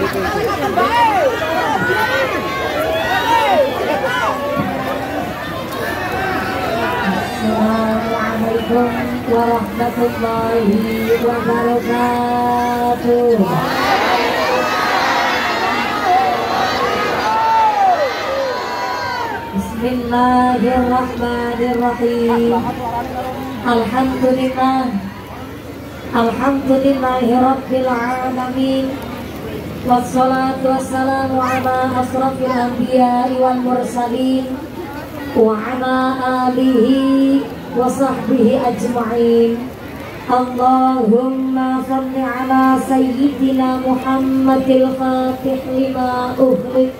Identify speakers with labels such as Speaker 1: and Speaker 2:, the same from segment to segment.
Speaker 1: Assalamualaikum warahmatullahi wabarakatuh. Bismillahirrahmanirrahim. Alhamdulillah. Alhamdulillahi rabbil alamin. Wassalatu wassalamu ala asrafil anbiya'i wal mursalin wa ala alihi wa sahbihi ajma'in. Allahumma salli ala sayyidina Muhammadil fatih lima ughliq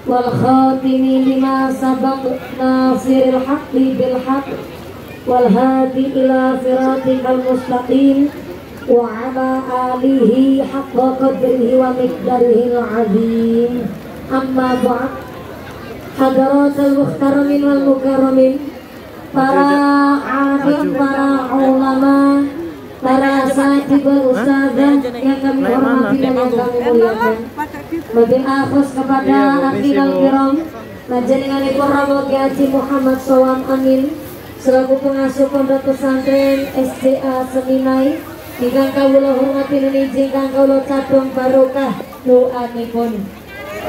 Speaker 1: wal khatimi lima sabaq nasiril haqqi bil haqq wal hadi ila siratikal mustaqim wa ala alihi haqqa qadrihi wa miqdarihil azim. Amma ba'd. Hadaratul muhtaramin wal mukarramin, para alim, para ulama, para asatidz ustadzah yang kami hormati dan yang kami muliakan. Wabil akhus kepada akhirul kiram panjenenganipun Ramo Kyai Haji Muhammad Shawam Amin selaku pengasuh pondok pesantren SDA Seminai ingkang kawula hormati nuju ingkang kawula cadhong barokah doanipun.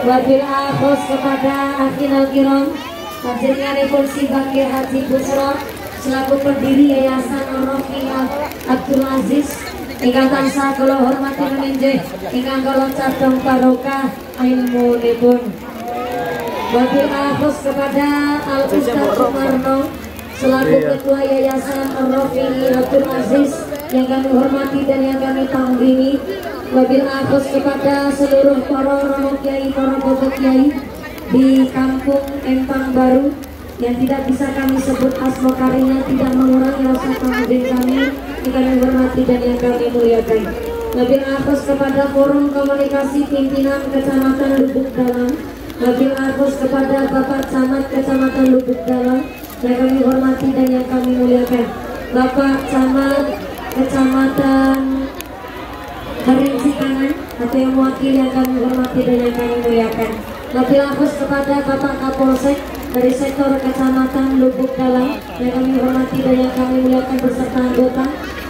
Speaker 1: Wabil akhus kepada akhirul kiram panjenenganipun Si Bakir Haji Busro selaku pendiri Yayasan Ar-Rafi'ah Abdul Aziz ingkang tansah kula hormati nuju ingkang kula cadhong barokah ilmunipun. Wabil akhus kepada Al Ustaz Sumarno selaku ketua Yayasan Ar-Rafi'ah Abdul Aziz yang kami hormati dan yang kami tanggungi. Wabil akhus kepada seluruh para romo kiai, para bobo kiai di kampung Empang Baru yang tidak bisa kami sebut asma karinya, tidak mengurangi rasa tanggung kami yang kami hormati dan yang kami muliakan. Wabil akhus kepada forum komunikasi pimpinan Kecamatan Lubuk Dalam. Wabil akhus kepada Bapak Camat Kecamatan Lubuk Dalam yang kami hormati dan yang kami muliakan. Bapak Camat Kecamatan Kerinci Kanan atau yang mewakili yang kami hormati dan yang kami muliakan. Wabil akhus kepada Bapak Kapolsek dari sektor Kecamatan Lubuk Dalam yang kami hormati dan yang kami muliakan beserta anggota.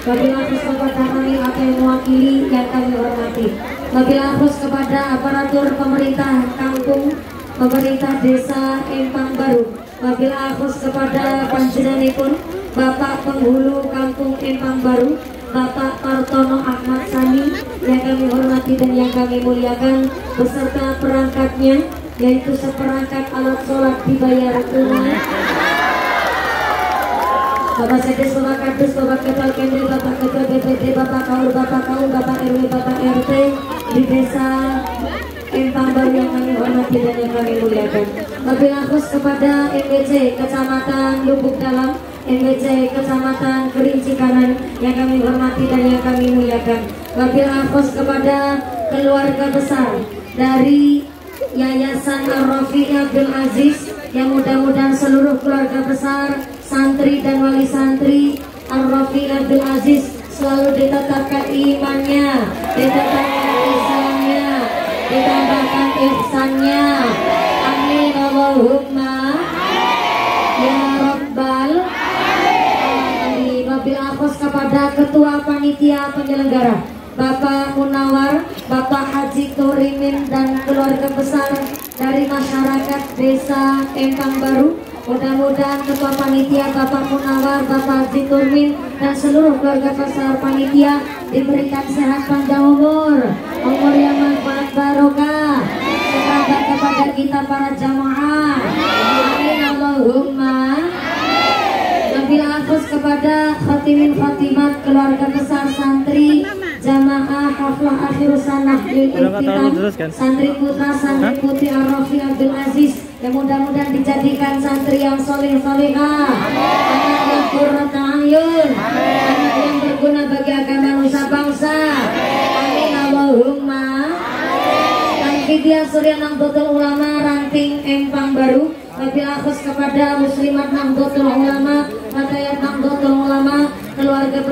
Speaker 1: Wabil akhus kepada kami atau yang mewakili yang kami hormati. Wabil akhus kepada aparatur pemerintah kampung, pemerintah desa Empang Baru. Wabil akhus kepada panjenenganipun Bapak Penghulu Kampung Empang Baru, Bapak Partono Ahmad Sani yang kami hormati dan yang kami muliakan beserta perangkatnya, yaitu seperangkat alat sholat dibayar tunai. Bapak Sekdes, Bapak Kadus, Bapak Kepala Kendil, Bapak Ketua BPD, Bapak Kaur, Bapak Kaum, Bapak RW, Bapak RT di desa Empang Baru yang kami hormati dan yang kami muliakan. Wabil akhus kepada MBC Kecamatan Lubuk Dalam, MBC Kecamatan Kerinci Kanan yang kami hormati dan yang kami muliakan. Wabil akhus kepada keluarga besar dari Yayasan Ar-Rafi'ah Abdul Aziz yang mudah-mudahan seluruh keluarga besar, santri dan wali santri Ar-Rafi'ah Abdul Aziz selalu ditetapkan imannya, ditetapkan Islamnya, ditambahkan ihsannya. Amin Allahumma ya Rabbal alamin. Wabil akhus kepada ketua panitia penyelenggara Bapak Munawar, Bapak Haji Turimin dan keluarga besar dari masyarakat desa Empang Baru. Mudah-mudahan ketua panitia Bapak Munawar, Bapak Haji Turimin dan seluruh keluarga besar panitia diberikan sehat panjang umur yang manfaat barokah, selamat kepada kita para jamaah. Amin Allahumma. Wabil akhus kepada khatimin khatimat keluarga besar santri jamaah haflah akhir sanah lil iktitam, santri putra santri putri Ar-Rafi'ah Abdul Aziz yang mudah-mudahan dijadikan santri yang soleh solehah, anak yang qurrata ayun, anak yang berguna bagi agama nusa bangsa. Amin Allahumma. Tanfidia Surya Nahdlatul Ulama Ranting Empang Baru. Wabil akhus kepada muslimat Nahdlatul Ulama, Fatayat Nahdlatul Ulama, keluarga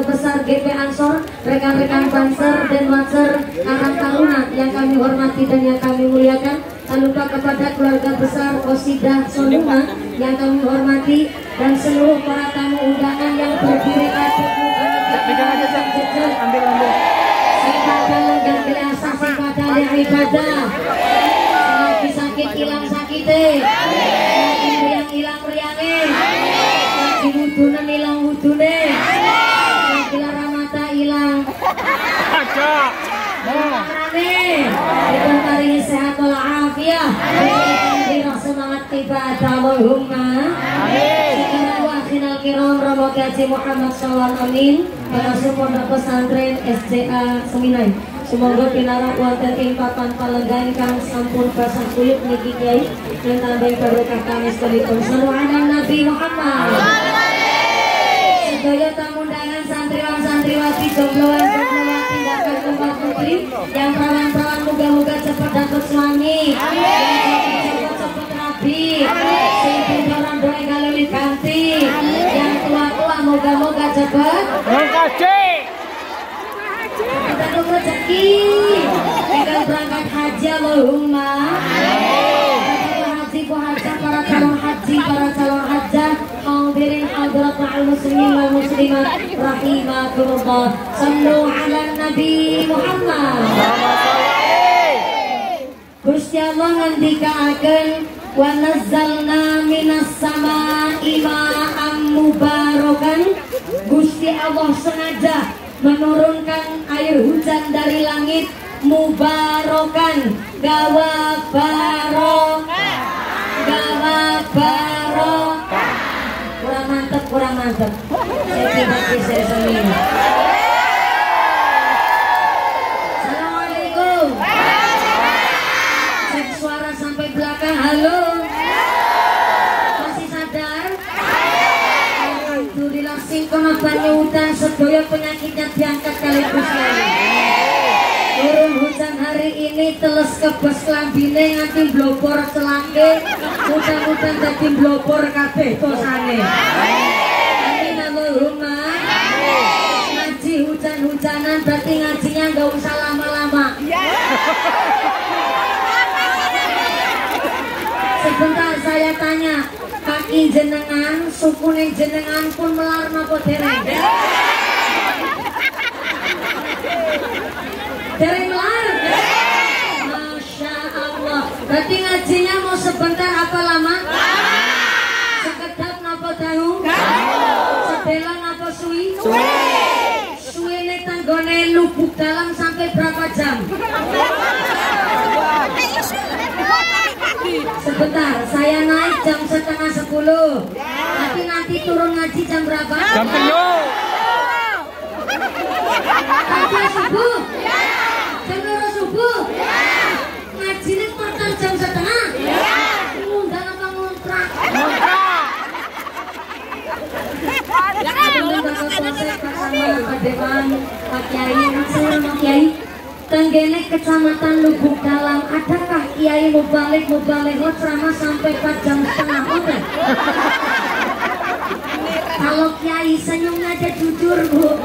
Speaker 1: besar GP Ansor, rekan-rekan Banser dan Watser Karang Taruna yang kami hormati dan yang kami muliakan. Tak lupa kepada keluarga besar Qosidah Sonuna yang kami hormati dan seluruh para tamu undangan yang berdiri aduk sepadan dan biasa sepadan yang ibadah. Selagi sakit hilang sakitnya, yang hilang riangnya, selagi wudunan hilang wudune, selagi lara mata hilang diberi sehat walafiat, diberi semangat ibadah. Allahumma sekarang wakil kiram Romo Haji Muhammad SAW amin. Pengasuh Pondok Pesantren SCA Seminai. Semoga pinarak wonten ing papan palenggan kang sampun basah kuyup niki Kyai lan tambah barokah kami sedherek sallu ala Nabi Muhammad. Sedaya tamu undangan santriwan santriwati jombloan tindakan tempat putri yang perawan-perawan moga-moga cepat dapat suami, yang cepat rabi, sing orang doa galih ganti, yang tua-tua moga-moga cepat kita rezeki, tinggal berangkat haji. Allahumma haji para calon haji, para calon hajjah, hadirin hadirat ma'al muslimin wal muslimat rahimakumullah. Sallu ala Nabi Muhammad. Gusti Allah ngendikaaken wa nazzalna minas samaa'i ma'am mubarakan. Gusti Allah sengaja menurunkan air hujan dari langit mubarakan, gawa barokah, gawa barokah. Kurang mantep saya tidak bisa semin. Assalamualaikum. Cek suara sampai belakang. Halo, masih sadar? Alhamdulillah singkona banyu udan sedaya penyakitnya diangkat kali Gusti. Turun hujan hari ini teles kebas klambine nganti blobor celake, mudah-mudahan dadi blobor kabeh dosane. Amin Allahumma. Ngaji hujan-hujanan berarti ngajinya nggak usah lama-lama. Sebentar saya tanya, kaki jenengan, sukune jenengan pun melar napa dereng? Dereng melar? Masya Allah. Berarti ngajinya mau sebentar apa lama? Sekedap napa dangu? Sedelan napa suwi? Suwi nek tanggone lubuk dalam sampai berapa jam? Sebentar, saya naik jam 9:30. Tapi nanti turun ngaji jam berapa?
Speaker 2: Jam 10.
Speaker 1: Sampai subuh? Jam 2 subuh? Ngaji ini portal jam 1:30? Ngundang apa ngontrak? Pak Dewan, Pak Kiai, Pak Kiai. Tenggene Kecamatan Lubuk Dalam, adakah Kiai mubalik ceramah sampai 4 jam setengah hotel? Kalau Kiai senyumnya aja jujur Bu.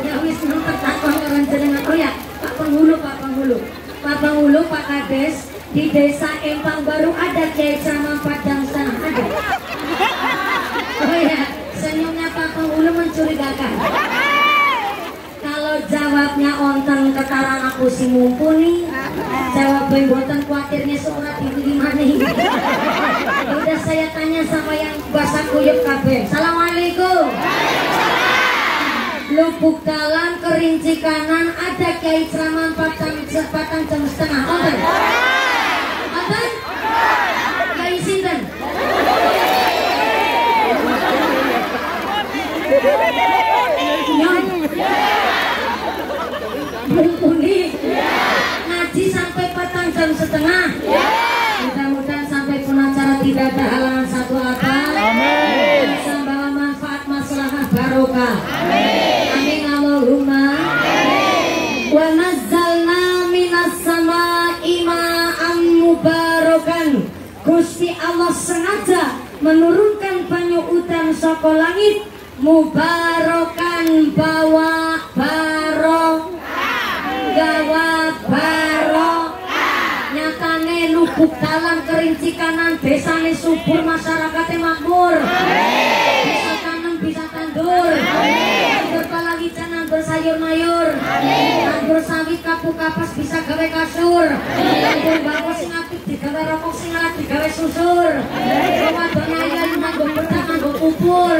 Speaker 1: Ya wis nonton takon orang jenengan. Oh ya, Pak Penghulu, Pak Kades, di desa Empang Baru ada Kiai ceramah 4 jam setengah ada. Oh ya, senyumnya Pak Penghulu mencurigakan. Kalau jawabnya onten ketaran aku si mumpuni, jawabnya buatan khawatirnya surat di mana ini. Udah saya tanya sama yang bahasa kuyup kabeh. Assalamualaikum. Lubuk Dalam Kerinci Kanan ada Kiai ceramah 4 jam setengah. Onten? Onten? Kiai sinten? Mumpuni ngaji sampai 4 jam setengah. Mudah-mudahan sampai pun acara tidak ada halangan satu apa. Bisa membawa manfaat maslahah barokah. Amin Allahumma. Wa nazzalna minas samaa'i ma'am mubarakan. Gusti Allah sengaja menurunkan banyu udan saka langit mubarakan, bawa barokah, gawa barokah. Buk dalam kerinci kanan, desane subur, masyarakatnya makmur. Bisa tanam, bisa tandur. Anggur palawijan, anggur sayur mayur. Anggur sawit kapuk kapas bisa gawe kasur. Anggur bako sing apik digawe rokok, sing elek digawe susur. Wadon ayu nganggo bedak, nganggo kubur.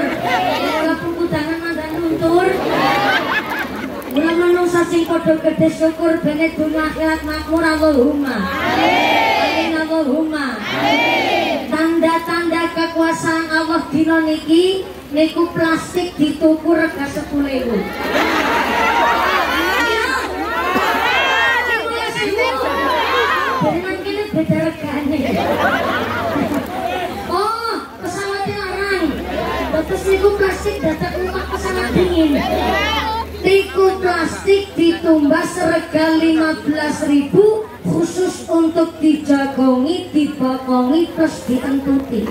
Speaker 1: Kapung kudangan mandan luntur. Mula manungsa sing padha gedhe syukur bene dunya akhirat makmur. Allahumma amin. Allahumma amin. Tanda-tanda kekuasaan Allah dina niki niku plastik dituku rega 10.000. Dengan kene beda regane. Oh, pesawat larang. Terus niku plastik datang numpak pesawat dingin. Tiku plastik ditumbas serega 15.000 khusus untuk dijagongi, dibokongi, terus dientuti.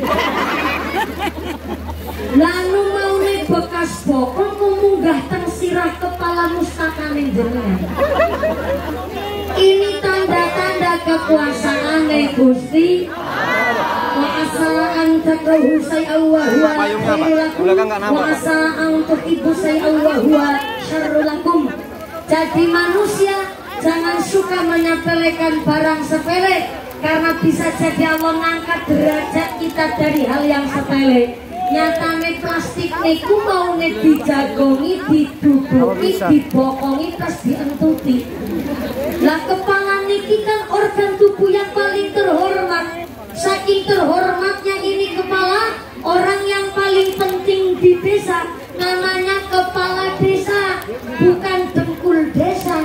Speaker 1: Lalu mau bekas bokong munggah teng sirah kepala mustakaning jenengan. Ini tanda-tanda kekuasaan Gusti. Wa asaan takrahu say'an wa huwa khairul lakum wa asaan tuhibbu say'an wa huwa syarrul lakum. Jadi manusia jangan suka menyepelekan barang sepele, karena bisa jadi Allah ngangkat derajat kita dari hal yang sepele. Nyatane plastik niku maune dijagongi, diduduki, dibokongi, terus dientuti. Lah kepala niki kan organ tubuh yang paling terhormat. Saking terhormatnya ini kepala, orang yang paling penting di desa namanya kepala desa, bukan dengkul desa.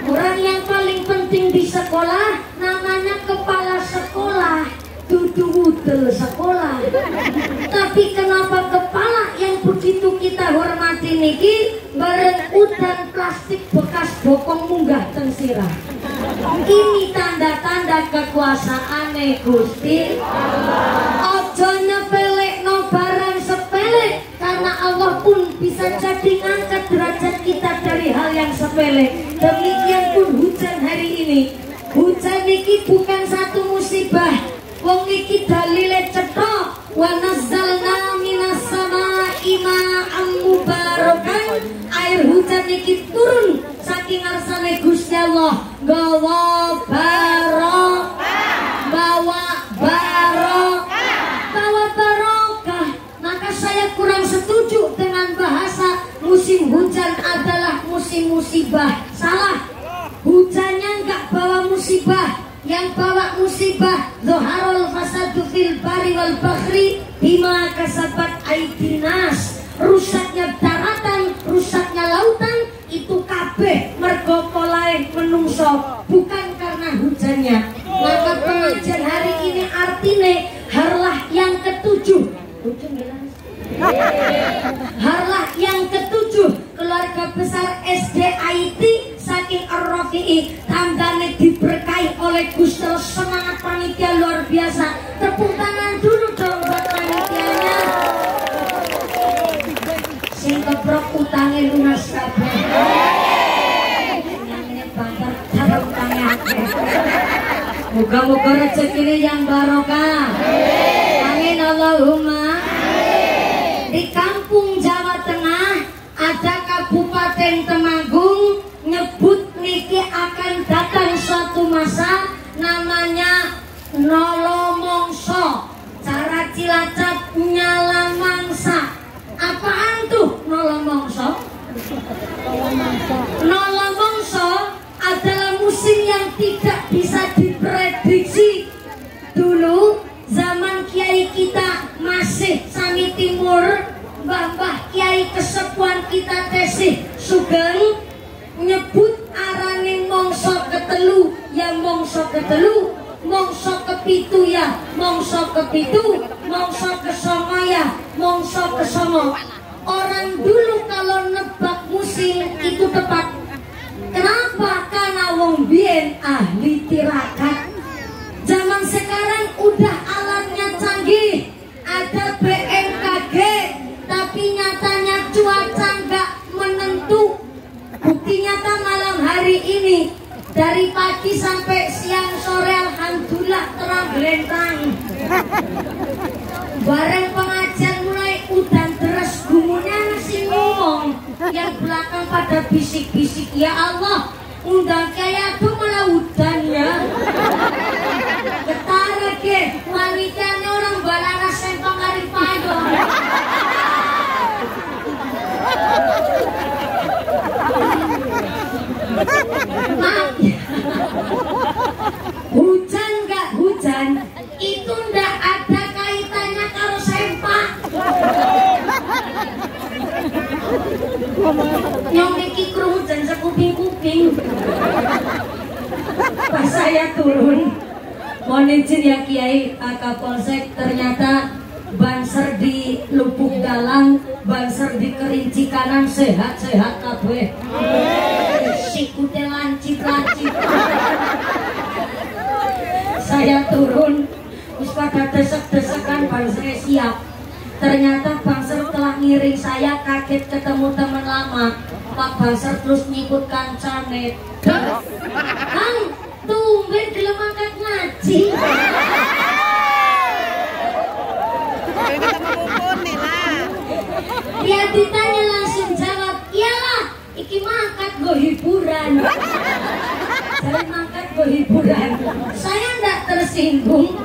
Speaker 1: Orang yang paling penting di sekolah namanya kepala sekolah, dudu wudel sekolah. Tapi kenapa kepala yang begitu kita hormati niki bareng udan plastik bekas bokong munggah teng sirah? Ini tanda-tanda kekuasaan Gusti. Ojo nyepelekno barang sepele, karena Allah pun bisa jadi ngangkat derajat kita dari hal yang sepele. Demikian pun hujan hari ini. Hujan niki bukan satu musibah. Wong iki dalile cetha, wa nazzalna minas samaa'i ma'an mubarakan. Air hujan niki turun saking ngarsane Gusti Allah, gawa barokah, bawa barokah, bawa barokah. Maka saya kurang setuju dengan bahasa musim hujan adalah musim musibah. Salah. Hujannya enggak bawa musibah. Yang bawa musibah zoharul fasadu fil bari wal bahri bima kasabat aidinas. Rusaknya daratan, rusaknya lautan, itu kabeh mergo polahe menungso, bukan karena hujannya. Maka pengajian hari ini artine harlah yang ketujuh. Harlah yang ketujuh keluarga besar SDIT saking Ar-Rafi'i, tandane diberkahi oleh Gusti Allah. Semangat panitia luar biasa. Tepuk tangan dulu dong buat panitianya. Sing keprok utange lunas kabeh. Namanya banter cara utange akeh. Moga-moga rezekine yang barokah. Amin Allahumma. Di kampung Jawa Tengah ada Kabupaten Temanggung, nyebut niki akan datang suatu masa namanya nolomongso. Cara Cilacap nyala mangsa. Apaan tuh nolomongso? Nolomongso adalah musim yang tidak bisa diprediksi. Dulu zaman kiai kita masih sami timur, mbah-mbah kiai kesepuan kita tesih sugeng, nyebut arane mongso ketelu ya mongso ketelu, mongso kepitu ya mongso kepitu, mongso kesongo ya mongso kesongo. Orang dulu kalau nebak musim itu tepat. Kenapa? Karena wong biyen ahli tirakat. Zaman sekarang udah alatnya canggih, ada BMKG, tapi nyatanya cuaca nggak menentu. Bukti nyata malam hari ini dari pagi sampai siang sore alhamdulillah terang gelentang. Bareng pengajian mulai udan deras gumunya masih ngomong, yang belakang pada bisik-bisik, ya Allah undang kayak tuh malah udan ya. Ketara ke wanitanya orang balana sentong hari payung. Maaf ya. Hujan gak hujan itu ndak ada kaitannya karo sempak. Yang iki krungu dan sekuping-kuping. Pas saya turun, mohon izin ya Kiai, Kapolsek, ternyata banser di Lubuk Dalang, banser di Kerinci Kanan sehat-sehat kabeh. Sikute lancip-lancip. Saya turun, terus pada desek-desekan banser siap. Ternyata Bangser telah ngiring saya, kaget ketemu teman lama. Pak Bangser terus nyikut kancane. Kang, tumben gelem angkat ngaji. Dia ditanya langsung jawab, iyalah, iki mangkat go hiburan. Saya mangkat go hiburan. Saya ndak tersinggung.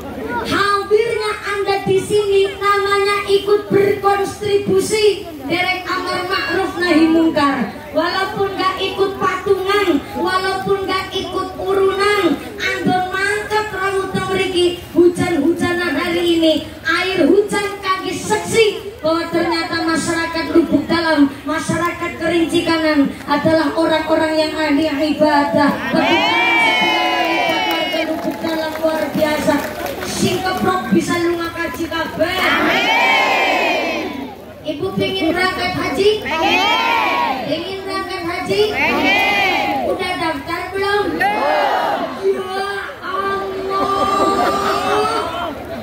Speaker 1: Hampirnya Anda di sini namanya ikut berkontribusi derek amar ma'ruf nahi mungkar. Walaupun gak ikut patungan, walaupun gak ikut urunan, andon mangkat rambut meriki hujan-hujanan hari ini. Air hujan kaki seksi bahwa ternyata masyarakat Lubuk Dalam, masyarakat Kerinci Kanan adalah orang-orang yang ahli ibadah. Lubuk Dalam luar biasa. Sing keprok bisa lunga kaji kabeh. Amin. Ibu pengen berangkat haji? Pengen. Pengen berangkat haji? Pengen. Udah daftar belum? Belum. Ya Allah.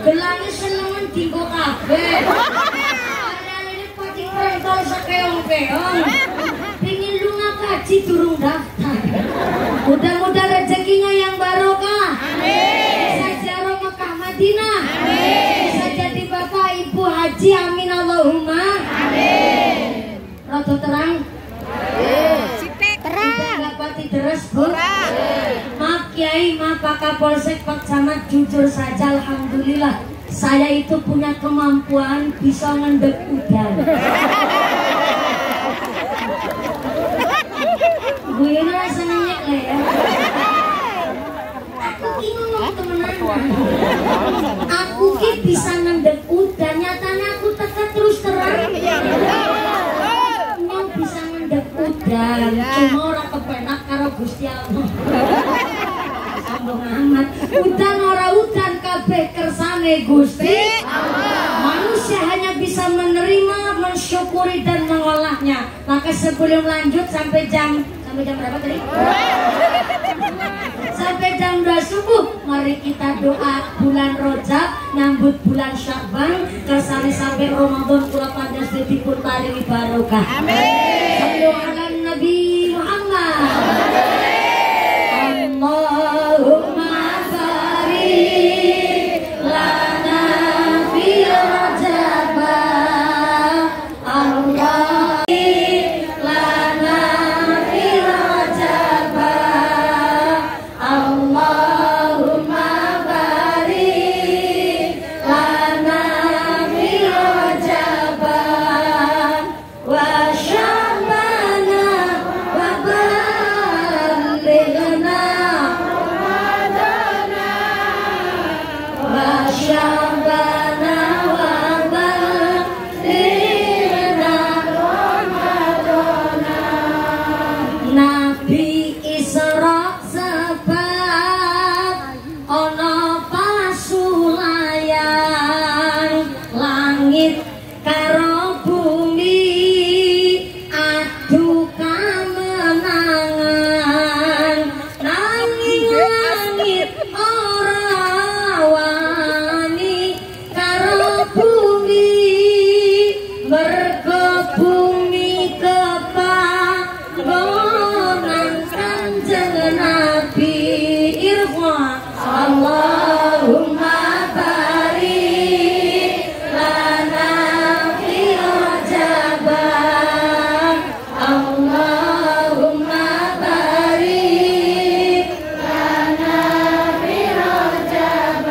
Speaker 1: Gelangnya selengan tinggo kabeh. Padahal ini pati kerentol sekeong-keong. Pengen lunga kaji turun daftar. Mudah-mudahan rezekinya yang barokah. Amin. Bisa jadi bapak ibu haji, amin Allahumma amin. Roto terang terang dapat deres bu. Maaf Kiai, maaf Pak Kapolsek, Pak Camat, jujur saja alhamdulillah saya itu punya kemampuan bisa ngendek udan. Bu Yuna senangnya ya. Aku bingung teman-teman. Aku ki bisa ngendek udan, nyatanya aku teka terus terang. Mau bisa ngendek udan, cuma orang kepenak karo Gusti Allah. Sambung amat. Udan ora udan kabeh kersane Gusti Allah. Manusia hanya bisa menerima, mensyukuri dan mengolahnya. Maka sebelum lanjut sampai jam berapa tadi? Sampai jam 2 subuh, mari kita doa bulan Rajab nyambut bulan Sya'ban kersane sampai Ramadan kula panjenengan dipun paringi barokah. Amin. Sallu ala Nabi Muhammad. Allahumma barik lana fil Rajab. Allah lana fil Rajab. Allahumma barik lana fil Rajab wa Sya'ban Allahumma barik lana fi Rajab. Allahumma barik lana fi Rajab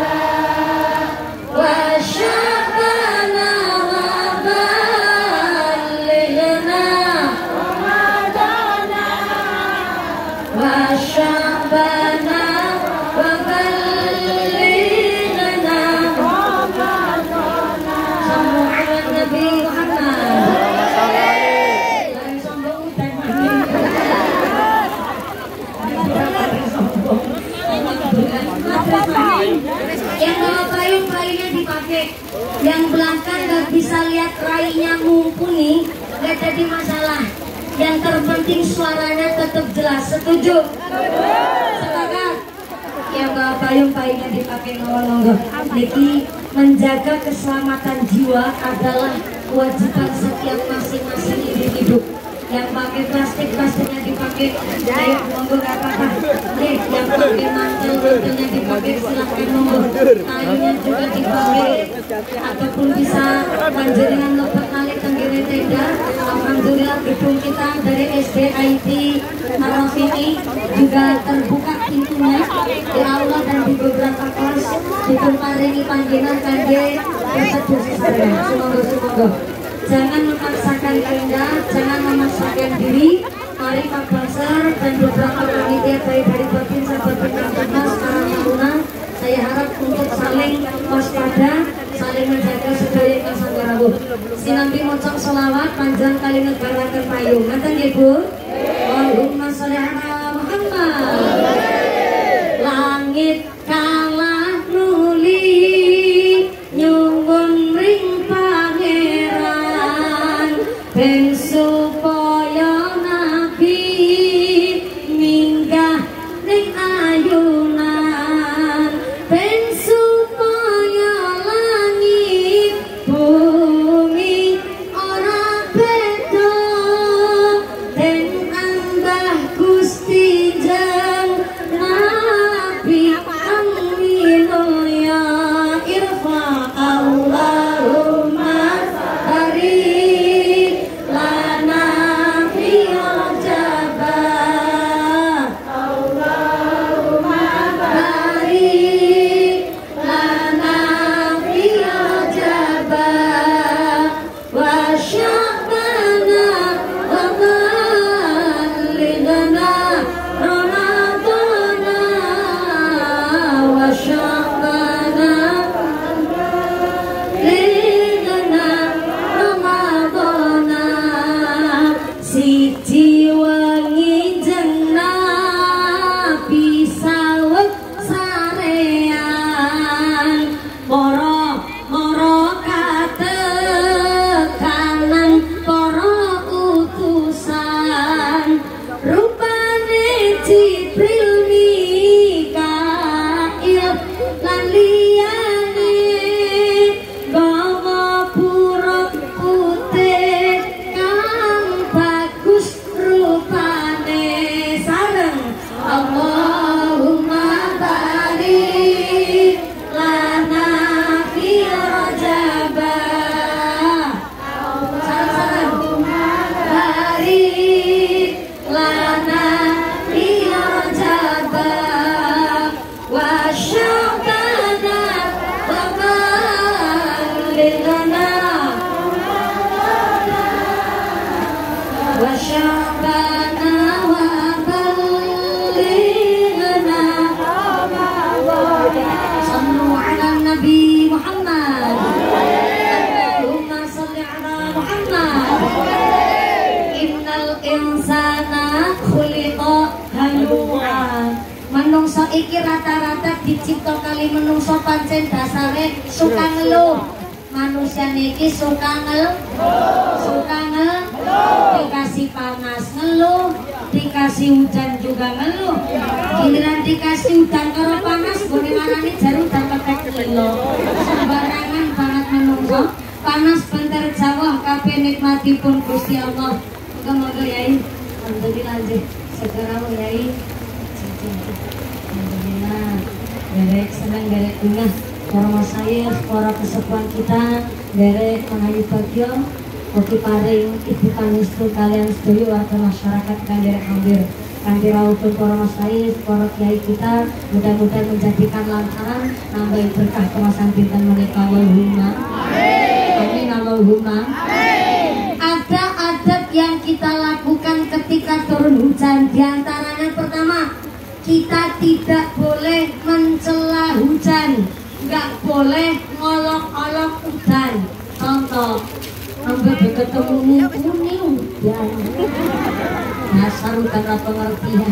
Speaker 1: wa sya'bana wa ballighna Ramadana wa sya'bana wa ballighna Ramadana. Sallu ala Nabi Muhammad. Jangan sombong dan yang bawa payung rainya dipakai, yang belakang nggak bisa lihat rainya mumpuni, nggak jadi masalah. Yang terpenting suaranya tetap jelas. Setuju? Sepakat? Yang bawa payung-payungnya dipakai, monggo. Niki menjaga keselamatan jiwa adalah kewajiban setiap masing-masing individu. Yang pakai plastiknya dipakai, ayo monggo nggak apa-apa. Nih, yang pakai mantelnya dipakai, silakan monggo. Talinya juga dipakai, ataupun bisa panjenengan lepas tali tenggiri tenda. Alhamdulillah gedung kita dari SDIT Arafini juga terbuka pintunya di aula dan di beberapa kelas diparingi panggilan kangge dapat dosis saya. Semoga. Jangan memaksakan kehendak, jangan memaksakan diri. Mari Pak Basar dan beberapa panitia baik dari Babinsa, Babinsa sekarang Taruna, saya harap untuk saling waspada, saling menjaga sedaya ingkang sanggarawu. Sinambi mocok selawat panjang kali negara terpayung. Ngaten nggih Bu? Allahumma sholli ala Muhammad. Langit kalah nuli nyuwun ring pangeran ben supaya nabi minggah ning ayunan, ben supaya langit bumi ora beda, den ambah Gusti jeng nabi aminul ya irfa. Allahumma barik lana fi Rajab. Allahumma barik lana fi Rajab wa sya'bana wa ballighna Ramadana wa sya'bana Lena Ramadana. Siji wangi jeng nabi sawet sarean, moro katekanan para utusan, rupane Jibril Mikail lan liyane gawa pura putih kang bagus rupane. Sareng Allahumma barik lana fi Rajab. Allahumma barik lana fi Rajab wa sya'bana wa ballighna wa sya'bana wa ballighna sallu ala Nabi Muhammad. Allahumma salli ala Muhammad. Innal insana khuliqa halu'a. Menungso iki rata-rata dicipta kali menungso pancen dasare suka ngeluh. Manusia niki suka ngeluh, dikasih panas ngeluh, dikasih hujan juga ngeluh. Giliran dikasih hujan karo panas, boleh ngarani jarum dan petek lilo. Sembarangan banget menungso. Panas bentar Jawa, kabeh nikmatipun Gusti Allah. Moga-moga Yai, alhamdulillah segera Yai. Alhamdulillah. derek senang derek ingat para masyayikh, para kesepuhan kita derek mengayu bagyo ugi paring ibu pangestu kalian sedaya warga masyarakat kang derek hadir kanthi rawuhipun para masyayikh, para kiai kita mudah-mudahan menjadikan lantaran nambah berkah kemasan dinten menika Allahumma amin Allahumma amin. Ada adab yang kita lakukan ketika turun hujan, diantaranya pertama kita tidak boleh mencela hujan, nggak boleh ngolok-olok hujan. Contoh, sampai ketemu muni hujan, dasar bukan pengertian,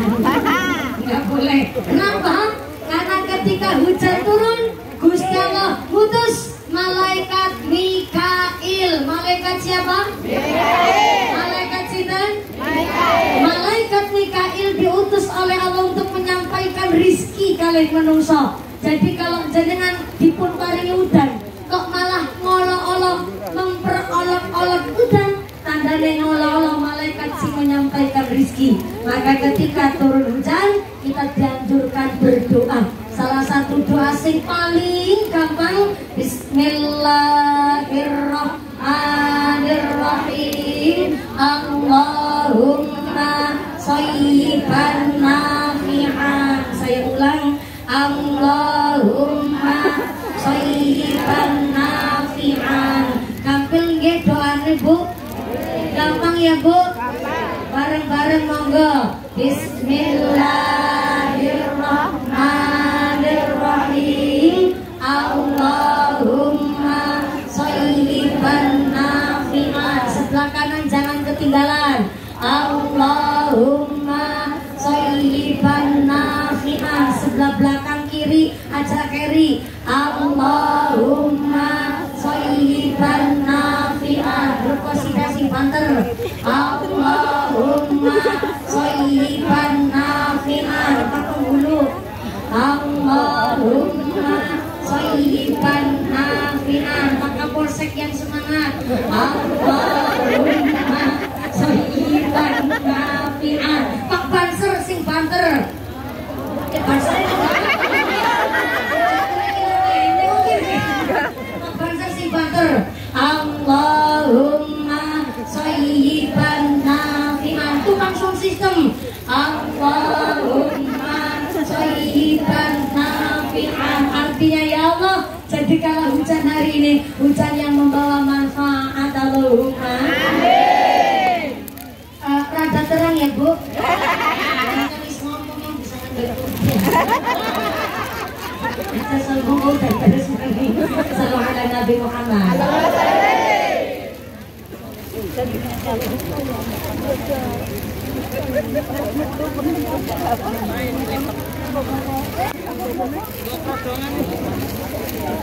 Speaker 1: nggak boleh. Kenapa? Karena ketika hujan turun, Gusti Allah putus malaikat Mikail. Malaikat siapa? Mikail. Malaikat sinten? Mikail. Malaikat Mikail diutus oleh Allah untuk menyampaikan rizki kalian menungso. Jadi kalau jenengan dipun paringi udan, kok malah ngolok-olok memperolok-olok udan, tandanya ngolok-olok malaikat sing menyampaikan rizki. Maka ketika turun hujan, kita dianjurkan berdoa. Salah satu doa sing paling gampang, Bismillahirrahmanirrahim. Allahumma shayyiban nafi'an. Saya ulang, Allahumma shayyiban nafi'an. Gampang nggih doane Bu? Gampang ya Bu? Bareng-bareng monggo. Bismillahirrahmanirrahim. Allahumma shayyiban nafi'an. Sebelah kanan jangan ketinggalan. Allahumma shayyiban nafi'an. Sebelah belakang kiri aja kiri. Allahumma shayyiban nafi'an. Berkonsentrasi banter. Allahumma shayyiban nafi'an. Pakai dulu. Allahumma shayyiban nafi'an. Pakai polsek yang semangat. Allahumma shayyiban nafi'an. Pak Banser sing banter. Banser. Pak Banser sing banter. Allahumma shayyiban nafi'an. Tukang sound system. Allahumma shayyiban nafi'an. Artinya ya Allah, jadikanlah hujan hari ini hujan yang membawa manfaat. Allahumma amin. Rada terang ya Bu. Terus ngomong yang bisa ngambil kuda. Kita selalu dan terus lagi. Salam ala Nabi Muhammad.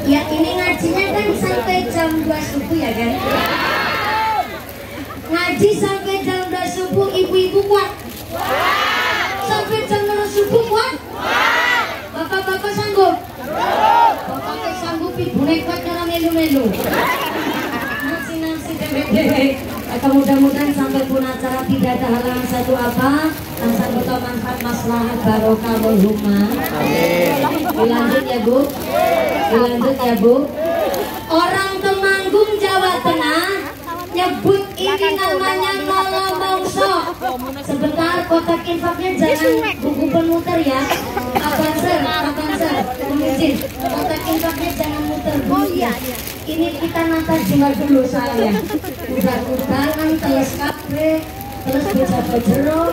Speaker 1: Ya ini ngajinya kan sampai jam 2 subuh ya kan? Ngaji sampai jam 2 subuh, ibu-ibu kuat? Sampai jam 2 subuh kuat? Bapak-bapak sanggup? Bapak sanggup, ibu kuat karena melu-melu. Nasi-nasi dewek-dewek. Mudah-mudahan sampai pun acara tidak ada halangan satu apa dan satu manfaat maslahat barokah Allahumma amin. Dilanjut ya Bu. Dilanjut ya Bu. Orang Temanggung Jawa Tengah nyebut ini namanya Nolomongso. Sebentar kotak infaknya jangan buku pemuter ya. Abanser, izin. Kotak infaknya jangan muter dulu ya. Ini kita nata jiwa dulu saya. Udah-udahan teles kabre, terus bisa bejero.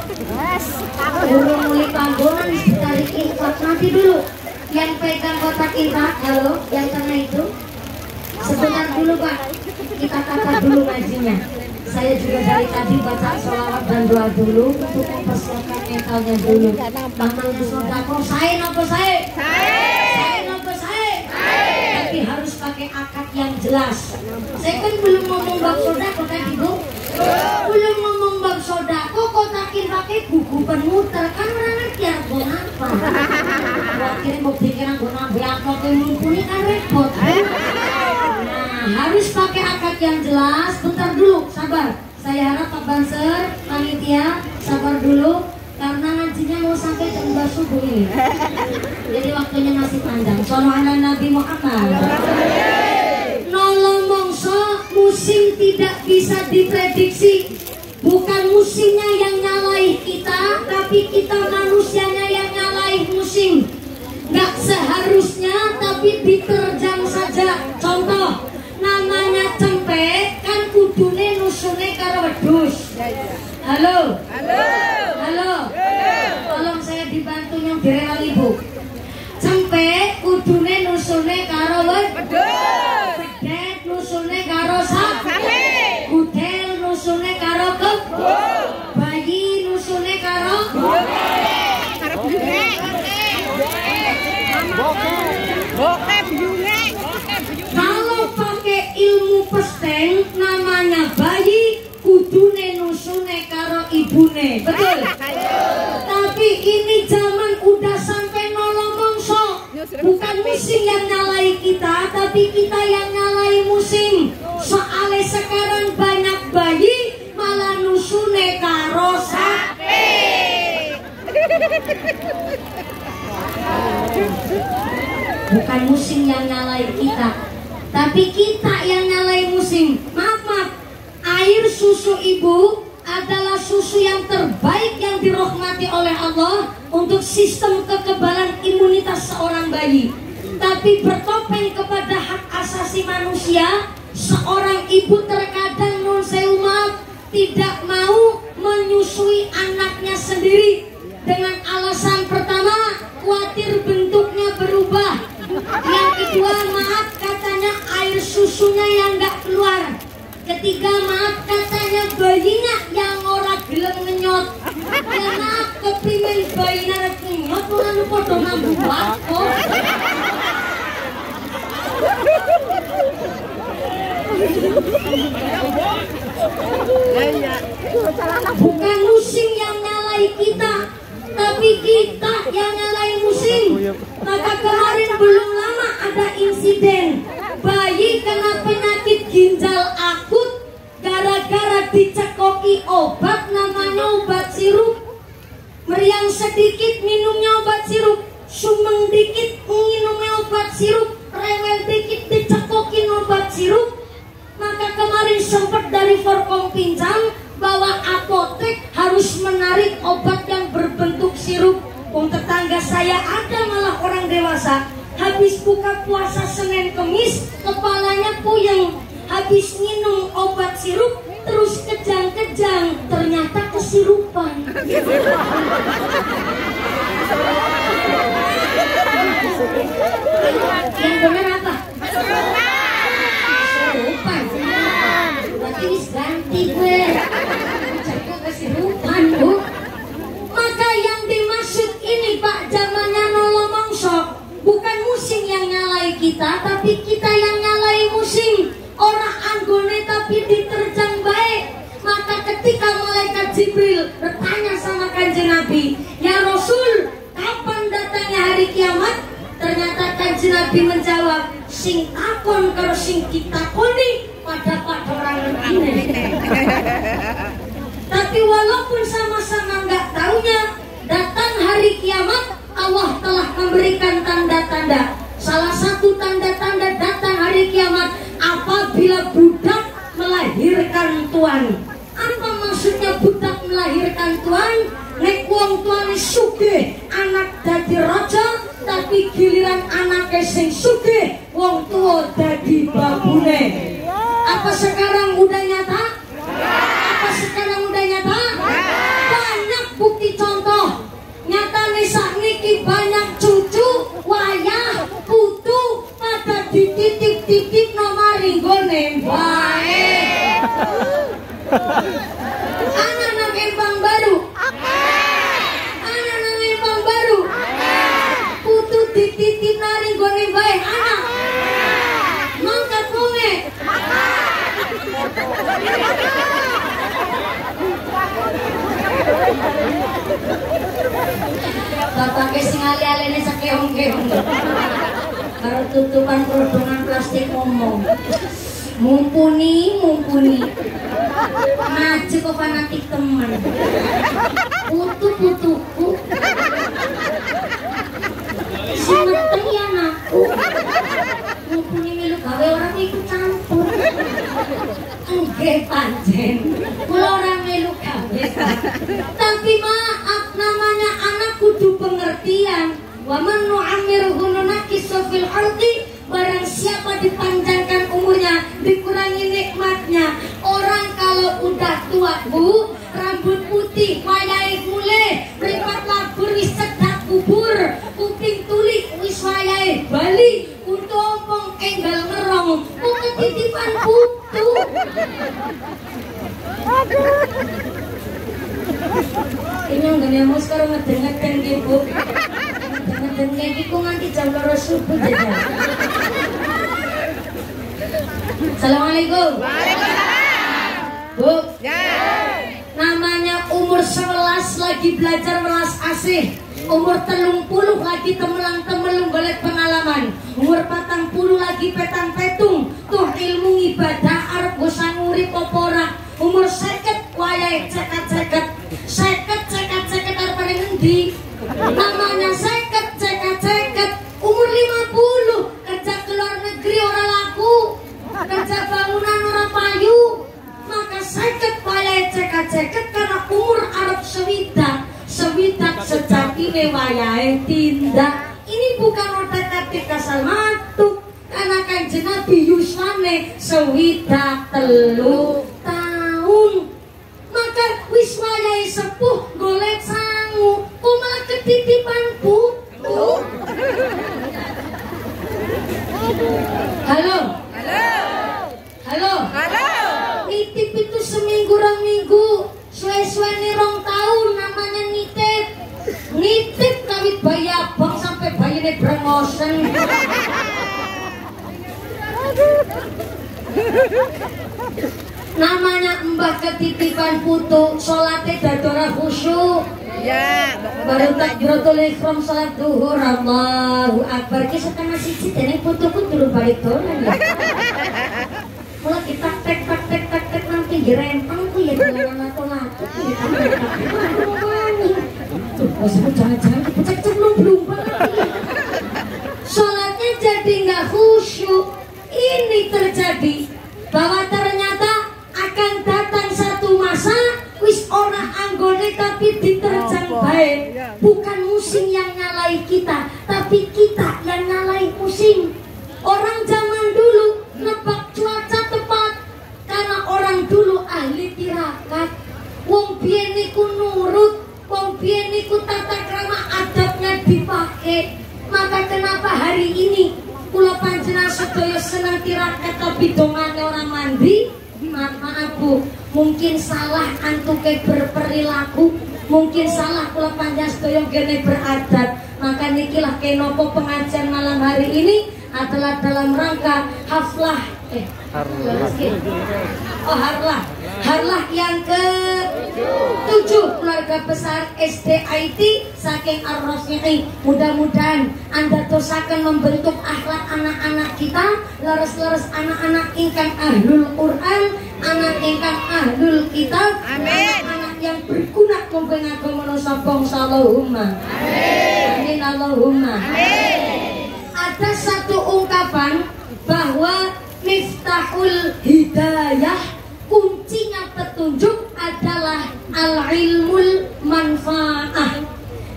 Speaker 1: Burung muli panggungan ditarik infak nanti dulu. Yang pegang kotak infak, halo, yang tengah itu. Sebentar dulu Pak, kita kata dulu ngajinya. Saya juga dari tadi baca sholawat dan doa dulu untuk mempersiapkan mentalnya dulu. Bangkang sodako, saya nopo saya. Tapi harus pakai akad yang jelas. Saya kan belum ngomong bab sodako tadi Bu. Belum ngomong bab sodako, kotakin pakai buku pemuter. Kan orang ngerti artinya apa. Akhirnya mau pikiran gue ngambil akad yang mumpuni kan repot. Harus pakai akad yang jelas. Bentar dulu, sabar. Saya harap Pak Banser, panitia, sabar dulu. Karena ngaji ngajinya mau sampai jam subuh ini. Jadi waktunya masih panjang. Shallallahu ala Nabi Muhammad. Nolong mongso musim tidak bisa diprediksi. Bukan musimnya yang nyalaih kita, tapi kita manusianya yang nyalaih musim. Gak seharusnya, tapi diterjang saja. Contoh, namanya cempe kan kudune nusune karo wedhus. Halo. Halo. Halo. Tolong saya dibantu yang direwal ibu. Cempe kudune nusune karo wedhus. Pedet nusune karo sapi. Gudel nusune karo kebo. Bayi nusune karo bokep juga. Kalau pakai ilmu pesteng namanya bayi kudune nusune karo ibune. Betul? Tapi ini zaman udah sampai nolong mongso. Bukan musim yang nyalai kita, tapi kita yang nyalai musim. Soalnya sekarang banyak bayi malah nusune karo sapi. Bukan musim yang nyalai kita, tapi kita yang nyalai musim. Maaf, air susu ibu adalah susu yang terbaik yang dirahmati oleh Allah untuk sistem kekebalan imunitas seorang bayi. Tapi bertopeng kepada hak asasi manusia, seorang ibu terkadang non sewu tidak mau menyusui anaknya sendiri dengan alasan pertama, khawatir bentuknya berubah. Yang kedua, maaf katanya air susunya yang nggak keluar. Ketiga, maaf katanya bayinya yang ora gelem ngenyot. Ya maaf keprimen bayinya rek ngenyot ora padha nambah kok. Bukan musim yang nyalai kita, tapi kita yang nyalai musim. Maka kemarin belum lama ada insiden bayi kena penyakit ginjal akut gara-gara dicekoki obat namanya obat sirup. Meriang sedikit minumnya obat sirup, sumeng dikit minumnya obat sirup, rewel dikit dicekokin obat sirup. Maka kemarin sempat dari Forkompinjam bahwa apotek harus menarik obat yang berbentuk sirup. Tetangga saya ada malah orang dewasa habis buka puasa Senin Kemis kepalanya puyeng, habis minum obat sirup terus kejang-kejang, ternyata kesirupan. Yang benar apa? Kesirupan. Berarti ganti gue. Jadi kesirupan, Bu. Maka yang dimaksud ini Pak zamannya nolong mongso, bukan musim yang nyalai kita, tapi kita yang nyalai musim. Orang anggone tapi diterjang baik. Maka ketika malaikat Jibril bertanya sama Kanjeng Nabi, ya Rasul, kapan datangnya hari kiamat? Ternyata Kanjeng Nabi menjawab, sing takon karo sing ditakoni pada orang ini. Tapi walaupun sama-sama nggak taunya, datang hari kiamat Allah telah memberikan tanda-tanda. Salah satu tanda-tanda datang hari kiamat apabila budak melahirkan tuan. Apa maksudnya budak melahirkan tuan? Nek wong tuane sugih anak dadi raja, tapi giliran anake sing sugih wong tua dadi babune. Apa sekarang udah nyata? Apa sekarang udah nyata? Banyak bukti contoh. Nyata nih sakniki banyak cucu, wayah, putu pada dititip-titip nomari nggone bae. Anak nang Empang Baru. Anak nang Empang Baru. Putu dititip nari nggone bae. Anak. Mangkat wonge. Bapaknya sing ali-alene sakeong-keong. Karo tutupan kerudungan plastik ngomong. Mumpuni. Maju kok fanatik teman. putu-putuku. Seneteng ya anakku. Mumpuni melu gawe orang ikut campur. Nggih pancen. Kula ora melu gawe. Tapi maaf namanya anak kudu pengertian. Wa man nu'ammirhu nunakkisu fil ardi. Barang siapa dipanjangkan umurnya, dikurangi nikmatnya. Orang kalau udah tua bu, rambut putih, wayai mulai, meripat labur wis cedak kubur, kuping tuli wis wayai bali, untuk ompong enggal ngerong, mau ketitipan putu. Ini yang gak nyamuk sekarang ngeden-ngeden gitu. Ngeden kayak gitu nganti jam 2 subuh jajan. Assalamualaikum. Waalaikumsalam. Bu. Ya. Namanya umur 11 lagi belajar welas asih. Umur 30 lagi temelang-temelung golek pengalaman. Umur 40 lagi petang-petung. Tuh ilmu ibadah arep bosan urip apa ora. Umur 50 wayahe ceket-ceket. 50 arep paling endi? Namanya 50 ceket. Umur 50 kerja ke luar negeri ora laku. Kerja bangunan ora payu. Maka 50 wayahe ceket karena umur arep sewidak sejatine wayahe tindak. Ini bukan otak-atik kasal matuk. Karena Kanjeng Nabi yuswane 63 tahun. Maka wis wayahe sepuh golek sangu. Kok malah ketitipan putu. Halo. Nitip itu seminggu rong minggu. Suwe-suwe 2 tahun namanya nitip. Nitip kawit bayi abang sampai bayine brengosen. Namanya mbah ketitipan putu, salate dadora khusyuk. Ya, baru takbiratul ihram salat zuhur, Allahu akbar. Ki setengah siji dening putuku durung balik dolan ya. Mula kita tek nang pinggir rempang ku ya dolanan lato-lato ku ya. Tuh, jangan dipecek-cek belum lagi. Salatnya jadi nggak khusyuk. Ini terjadi bahwa ternyata akan datang satu masa wis ora anggone tapi diterjang baik. Bukan musim yang nyalai kita, tapi kita yang nyalai musim. Orang zaman dulu nebak cuaca tepat karena orang dulu ahli tirakat. Wong biyen niku nurut, wong biyen niku tata krama adabnya dipakai. Maka kenapa hari ini kula panjenengan sedaya seneng tirakat tapi dongane orang mandi? Maaf Bu, mungkin salah antuke berperilaku, mungkin salah kula panjenengan sedaya gene beradab. Maka nikilah kenopo pengajian malam hari ini adalah dalam rangka haflah harlah yang ke-7 keluarga besar SDIT saking Ar-Rafi'i. Mudah-mudahan Anda terus akan membentuk akhlak anak-anak kita, leres-leres anak-anak ingkang ahlul Quran, anak ingkang ahlul kitab, anak-anak yang berguna mumpung agama manusia bangsa. Allahumma amin. Allahumma amin. Ada satu ungkapan bahwa miftahul hidayah, kuncinya petunjuk adalah al-ilmul manfaah.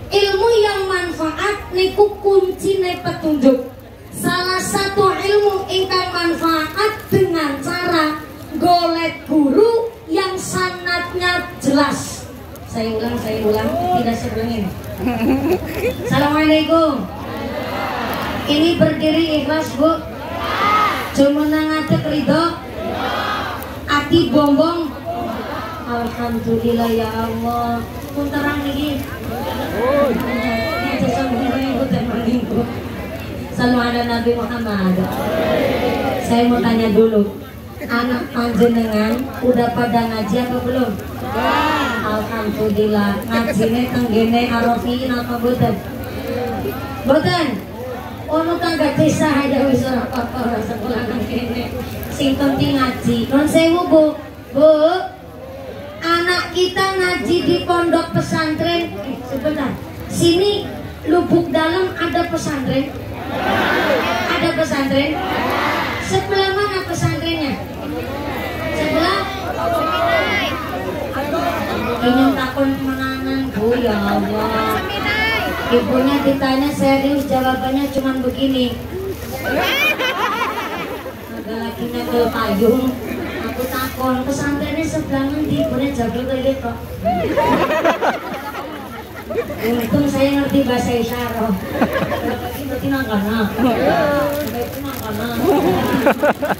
Speaker 1: Ilmu yang manfaat niku kuncine petunjuk. Salah satu ilmu ingkang manfaat dengan cara golek guru yang sanadnya jelas. Saya ulang, tidak sebenarnya. Assalamualaikum. Ini berdiri ikhlas Bu? Cuma ngadeg ridho? Ati bombong? Alhamdulillah ya Allah. Pun terang nih. Salam ala Nabi Muhammad. Saya mau tanya dulu, anak panjenengan udah pada ngaji apa belum? Alhamdulillah. Ngajine tenggene Ar-Rafi'i apa boten? Boten. Ono tangga desa aja wis ora apa-apa sekolah nang kene. Sing penting ngaji. Nun sewu Bu. Bu. Anak kita kita ngaji di pondok pesantren. Sebentar, sini Lubuk Dalam ada pesantren? Ada pesantren? Sebelah mana pesantrennya? Sebelah? Ini takon menangan Bu, ya Allah. Ibunya ditanya serius, jawabannya cuma begini. Ada lagi nyekel payung. Aku takon pesantrennya sebelah nanti, ibunya jawab kayak gitu. Untung saya ngerti bahasa isyarat. Berarti nangkana.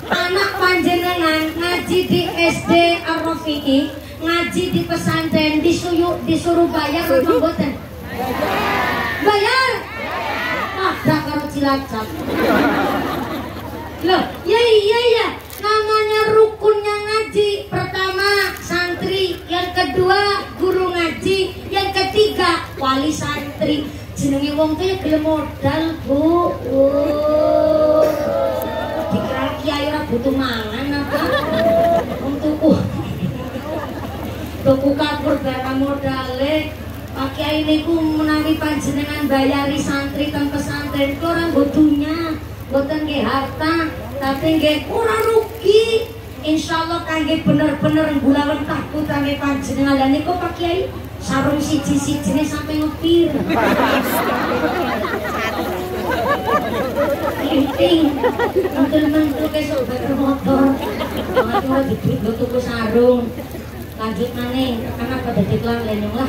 Speaker 1: Anak panjenengan ngaji di SD Ar-Rafi'i, ngaji di pesantren disuruh bayar apa mboten? Bayar. Ada karo Cilacap. Loh, ya. Namanya rukunnya ngaji. Pertama santri, yang kedua guru ngaji, yang ketiga wali santri. Jenenge wong tuh ya gelem modal, Bu. Dikira kiai ora butuh mangan apa? Wong tuku kapur barang modale. Pak Kiai niku menawi panjenengan bayari santri teng pesantren kok ora bodunya, boten nggih harta, tapi nggih ora rugi. Insyaallah kangge bener-bener gulawen takut kangge panjenengan. Lah niku Pak Kiai sarung siji-sijine sampai ngepir. Penting mentul-mentul ke sepeda motor. Ora dibeli tuku sarung. Lanjut maning, karena pada diklan lenyong lah.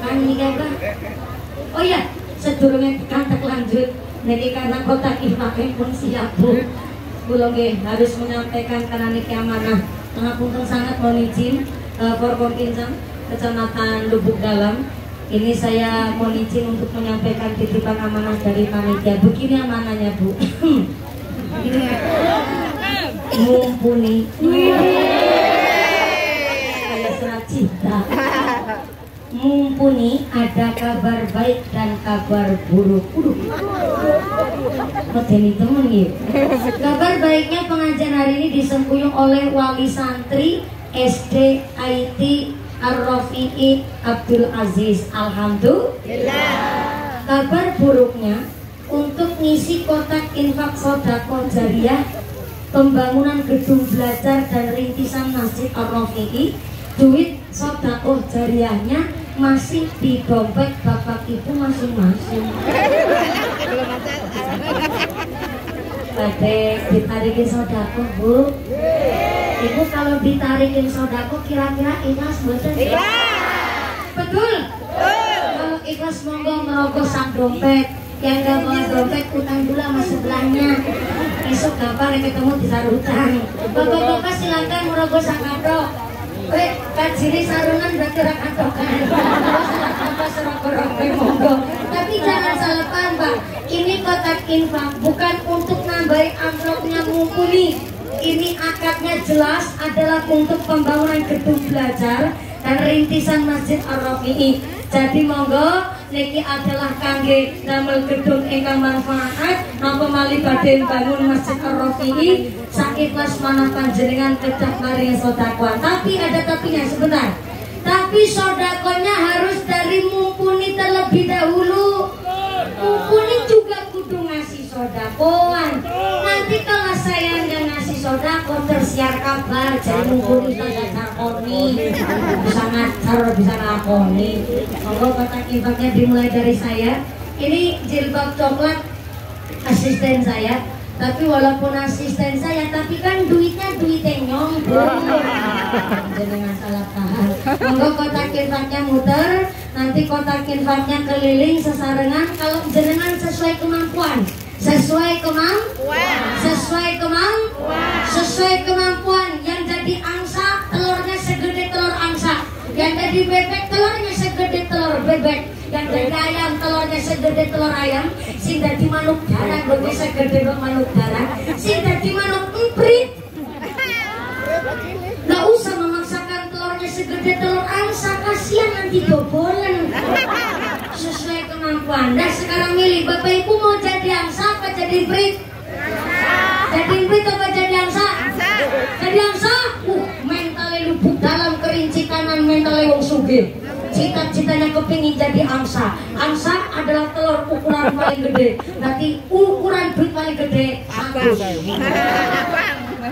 Speaker 1: Kan ini apa? Oh iya, sedurunge kantek lanjut. Niki karena kotak infake pun siap Bu. Kula nggih harus menyampaikan karena niki amanah. Ngapunten sangat mohon izin Forkompinjam Kecamatan Lubuk Dalam. Ini saya mohon izin untuk menyampaikan titipan amanah dari panitia. Begini amanahnya Bu. Ini mumpuni. Cita. Mumpuni ada kabar baik dan kabar buruk. Medeni temen ya. Kabar baiknya pengajian hari ini disempuyung oleh wali santri SD IT Ar-Rafi'i Abdul Aziz. Alhamdulillah. Kabar buruknya untuk ngisi kotak infak sedekah jariyah pembangunan gedung belajar dan rintisan Masjid Ar-Rafi'i, duit sedekah jariyahnya masih di dompet bapak ibu masing-masing. Badhe ditarikin sedekah Bu. Ibu kalau ditarikin sedekah kira-kira ikhlas mboten? Iya. Betul? Kalau ikhlas monggo merogoh sak dompet. Yang gak bawa dompet utang dulu sama sebelahnya. Esok gampang ketemu di sarutang. Bapak-bapak silakan merogoh sak kado. Kajiri sarungan berarti rak atokan. Apa serok-rok monggo. Tapi jangan salah paham Pak. Ini kotak infak bukan untuk nambahin amplopnya mumpuni. Ini akadnya jelas adalah untuk pembangunan gedung belajar dan rintisan Masjid Ar-Rafi'i. Jadi monggo niki adalah kangge damel gedung ingkang manfaat napa malih badhe bangun Masjid Ar-Rafi'i sakikhlas manah panjenengan kedah maring sedekah. Tapi ada tapinya sebentar. Tapi sedekahnya harus dari mumpuni terlebih dahulu. Mumpuni juga kudu ngasih sedekahan. Nanti kalau saya nggak ngasih sedekah tersiar kabar jadi mumpuni saja ngakoni, bisa ngajar, bisa ngakoni. Monggo kotak infaknya dimulai dari saya. Ini jilbab coklat asisten saya. Tapi walaupun asisten saya, tapi kan duitnya duit nyong. Jangan salah paham. Monggo kotak infaknya muter, nanti kotak infaknya keliling sesarengan. Kalau jenengan sesuai kemampuan, sesuai kemampuan. Yang jadi angsa telurnya segede telur angsa, yang jadi bebek telurnya segede telur bebek, yang jadi ayam telurnya segede telur ayam, sing dadi manuk darah gede segede manuk darah, sing dadi manuk emprit. Nggak usah memaksakan telurnya segede telur angsa, kasihan nanti dobolan. Sesuai kemampuan. Nah sekarang milih, Bapak Ibu mau jadi angsa apa jadi emprit? Jadi emprit apa jadi angsa? Jadi angsa? Mentalnya Lubuk Dalam, kerinci kanan mental kepingin jadi angsa. Angsa adalah telur ukuran paling gede. Nanti ukuran duit paling gede 100.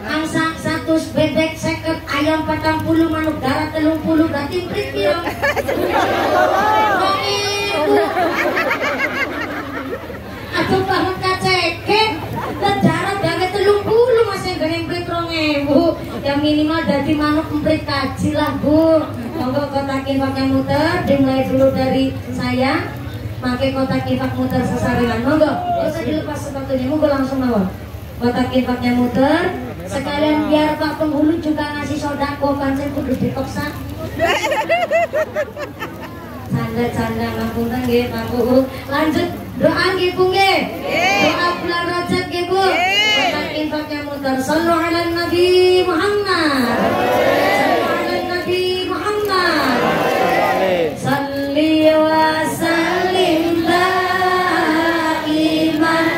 Speaker 1: Angsa 100, bebek 50, ayam 40, manuk darat 30, berarti prit piro? Aduh banget kaceket. Darat gawe 30 masih gede prit 2000. Yang minimal dari manuk emprit kaji lah Bu. Monggo kotak infaknya muter, dimulai dulu dari saya. Pakai kotak infak muter sesarengan. Monggo, gak usah dilepas sepatunya, monggo langsung mawon. Kotak infaknya muter. Sekalian biar Pak Penghulu juga ngasih sodako, pancen kudu dipaksa. Canda-canda ngapunten nggih Pak Penghulu. Lanjut doa nggih Bu nggih. Doa bulan Rajab nggih Bu. Kotak infaknya muter. Shallu ala Nabi Muhammad. Shallu ala Nabi Muhammad. Salli wa sallim daiman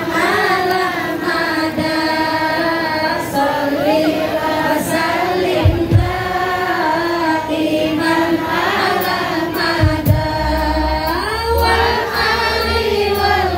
Speaker 1: ala mada. Salli wa sallim daiman ala mada. Wal ali wal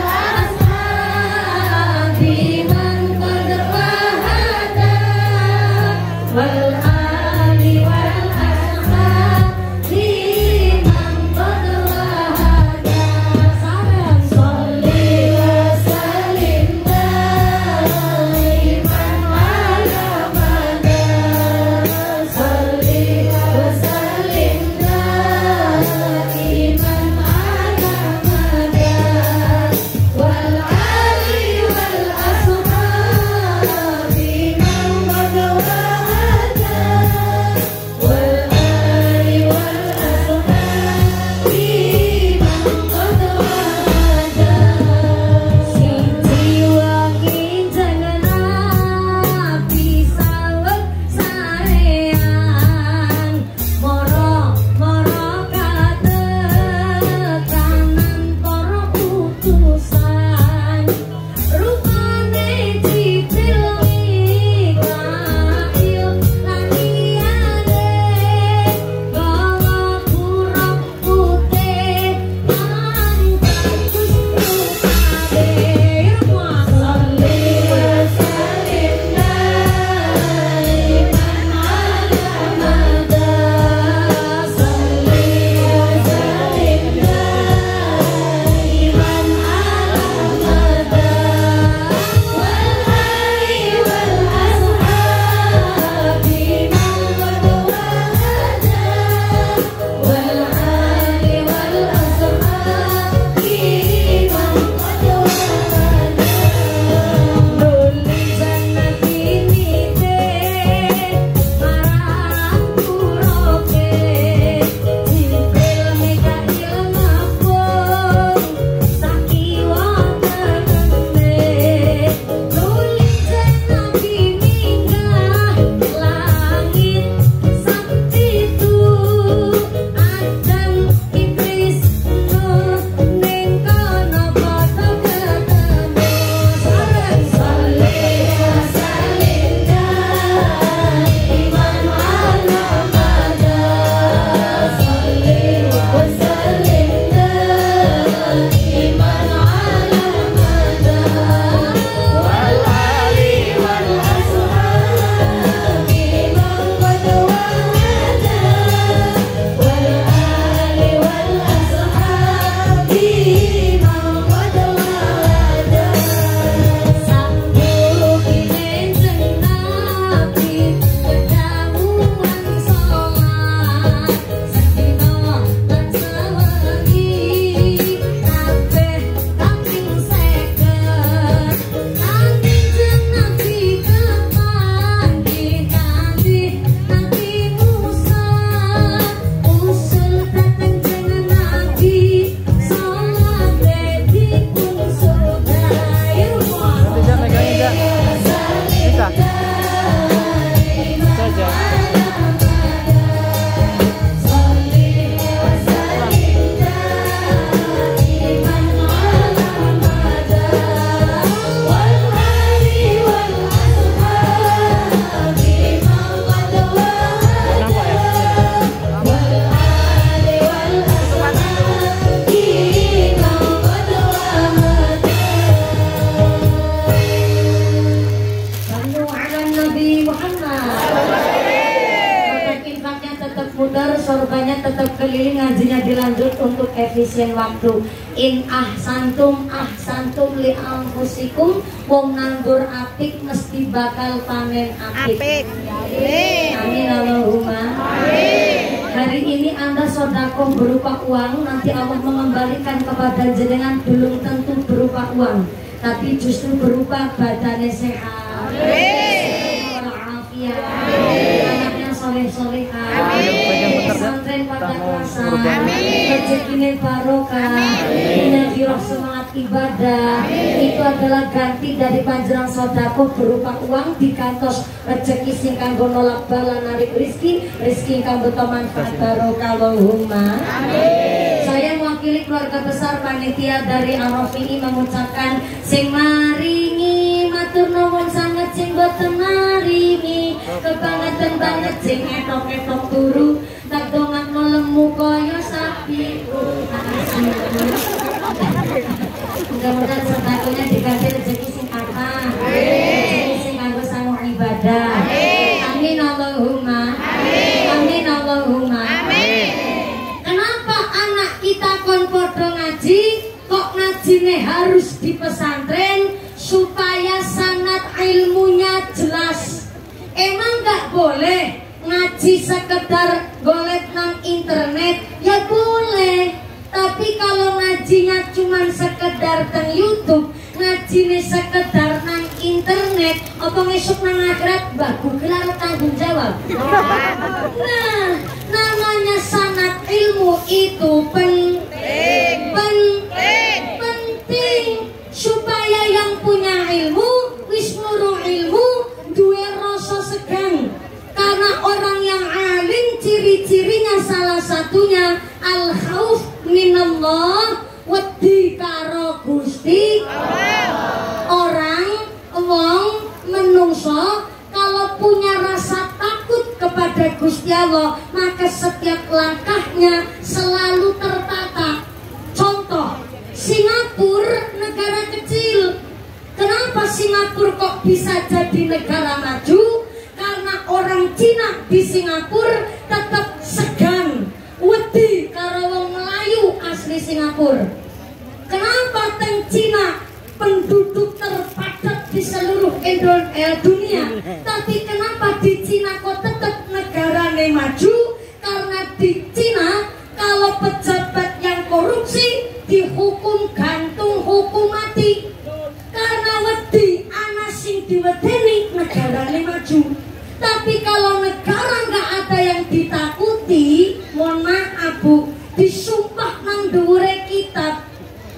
Speaker 1: keliling ngajinya dilanjut untuk efisien waktu. In ahsantum li anfusikum, wong nandur apik mesti bakal panen apik. Amin Allahumma. Hari ini Anda sedekah berupa uang, nanti Allah mengembalikan kepada jenengan belum tentu berupa uang, tapi justru berupa badannya sehat, walafiat, anaknya soleh-solehah, pesantren pada kuasa, rezekinya barokah, punya giroh semangat ibadah. Itu adalah ganti dari panjenengan sedekah berupa uang dikantos rezeki sing kanggo nolak bala narik rizki kang beto manfaat barokah. Allahumma amin. Saya mewakili keluarga besar panitia dari Al-Rafi'i mengucapkan sing maringi matur nuwun sanget, sing boten maringi kebangetan banget, sing etok-etok turu tak dongakno lemu kaya sapi. Mudah-mudahan sedekahnya diganti rezeki sing kata, rezeki sing kanggo sangu ibadah. Amin Allahumma. Amin Allahumma. Kenapa anak kita kon podo ngaji, kok ngajine harus di pesantren? Supaya sanad ilmunya jelas. Emang nggak boleh ngaji sekedar golek nang internet? Ya boleh, tapi kalau ngajinya cuma sekedar teng YouTube, ngajine sekedar nang internet, apa ngesuk nang akhirat baku kelar tanggung jawab. Nah, namanya sanad ilmu itu penting supaya yang punya ilmu wis murung ilmu duwe rasa segan. Karena orang yang alim ciri-cirinya salah satunya al-khauf minallah, wedi karo Gusti Allah. Wong menungso kalau punya rasa takut kepada Gusti Allah, maka setiap langkahnya selalu tertata. Contoh, Singapura negara kecil. Kenapa Singapura kok bisa jadi negara maju? Karena orang Cina di Singapura tetap segan, wedi karo wong Melayu asli Singapura. Kenapa teng Cina penduduk terpadat di seluruh dunia, tapi kenapa di Cina kok tetap negarane maju? Karena di Cina kalau pejabat yang korupsi dihukum gantung, hukum mati. Karena wedi ana sing diwedeni negarane maju. Tapi kalau negara nggak ada yang ditakuti, mohon maaf Bu, disumpah nang dhuwure kitab.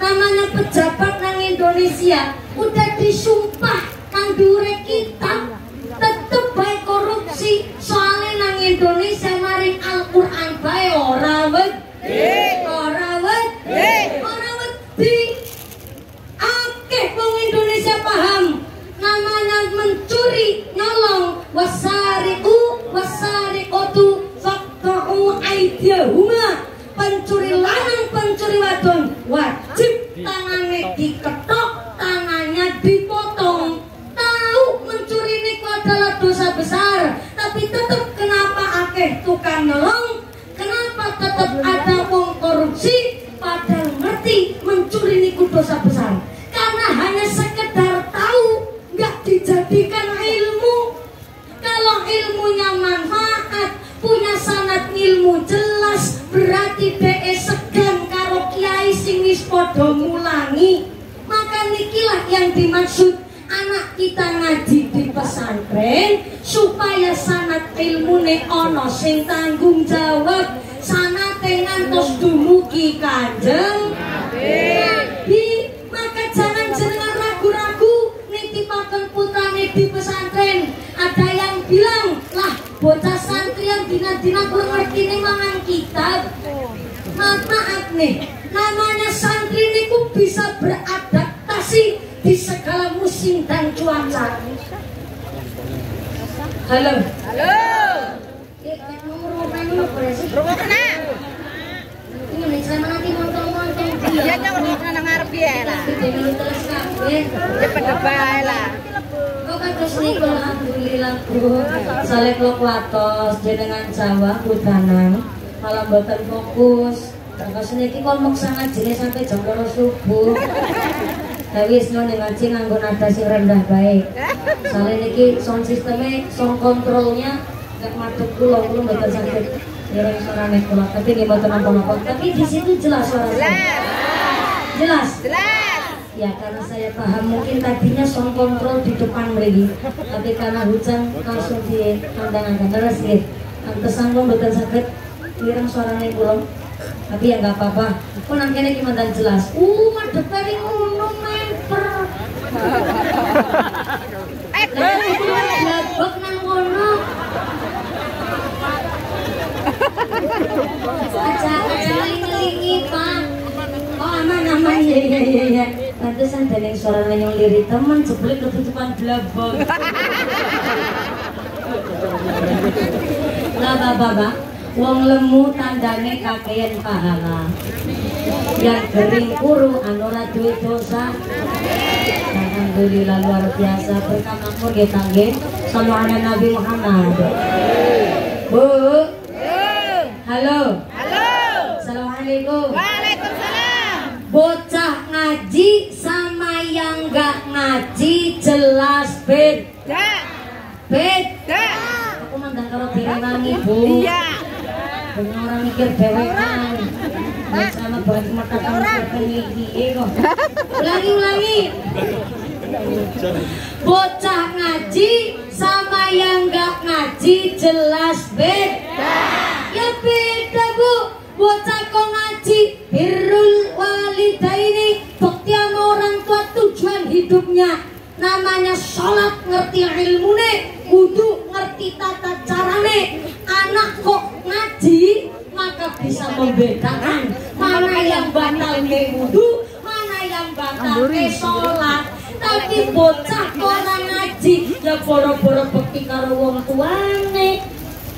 Speaker 1: Namanya pejabat nang Indonesia udah disumpah nang dhuwure kitab, tetep bae korupsi. Soalnya nang Indonesia maring Al-Qur'an bae ora wedi. Akeh wong Indonesia paham namanya mencuri, nyolong, wasariqatu faqta'u aydiyahuma. Pencuri lanang, pencuri wadon wajib tangannya diketok, tangannya dipotong. Tahu mencuri niku adalah dosa besar, tapi tetap kenapa akeh tukang nyolong? Kenapa tetap ada wong korupsi? Padahal ngerti mencuri niku dosa besar. Karena hanya sekedar tahu, nggak dijadikan ilmu. Kalau ilmunya manfaat, punya sanad ilmu jelas, berarti DE segan karo kiai sing wis padha mulangi. Maka nikilah yang dimaksud anak kita ngaji di pesantren supaya sanad ilmune ana sing tanggung jawab, sanate ngantos dumugi Kanjeng Nabi. Maka jangan jenengan ragu-ragu nitipaken putrane di pesantren. Ada yang bilang, lah bocah santri yang dina-dina kurang ngerti nih mangan kitab. Maaf nih, namanya santri niku bisa beradaptasi di segala musim dan cuaca. Halo.
Speaker 2: Rungok kena.
Speaker 1: Ini nih sama nanti montong-montong.
Speaker 2: Iya nya rungok kena ngarep ya lah. Cepet bae lah.
Speaker 1: Kok kados niku alhamdulillah Bu. Saleh kula kuatos jenengan Jawa Budanang. malah mboten fokus. Terus niki kon meksa ngajine sampai jam 2 subuh. Lah wis ngene ngaji nganggo nada sing rendah bae. Soale niki sound sistemnya, sound kontrolnya gak madhep kula mboten saged ngiring suarane kula. Tapi nggih mboten napa-napa. Tapi di situ jelas suara saya. Jelas. Ya karena saya paham mungkin tadinya sound control di depan mriki. Tapi karena hujan langsung di tandangan terus nggih. Pantesan kula mboten saged ngiring suarane kula. Tapi ya nggak apa-apa. Kok nangkene gimana jelas. Madepane ngono memper. Labak nang ngono. Aja ngelingi Pak. Oh aman ya. Pantesan dening suarane yang lirik temen jeblek ketutupan blabok. Lah Bapak. Wong lemu tandane kakean pahala. Yang kering kuru anu ora duwe dosa. Alhamdulillah luar biasa berkah makmur nggih nggih. Sallallahu alaihi Nabi Muhammad. Bu. Halo. Assalamualaikum.
Speaker 2: Waalaikumsalam.
Speaker 1: Bocah ngaji sama yang enggak ngaji jelas beda. Aku mandang karo direwangi, Bu. Iya. Bener orang mikir dewekan. Sama buat mata-mata iki kok. Ulangi. Bocah ngaji sama yang enggak ngaji jelas beda. Ya beda, Bu. Bocah kok ngaji birrul walidaini, bakti sama orang tua tujuan hidupnya. Namanya sholat ngerti ilmune, wudu ngerti tata carane. Anak kok ngaji maka bisa membedakan mana yang batal ke wudu, mana yang batal ke sholat. Tapi bocah orang ngaji ya boro-boro bekti karo wong tuane.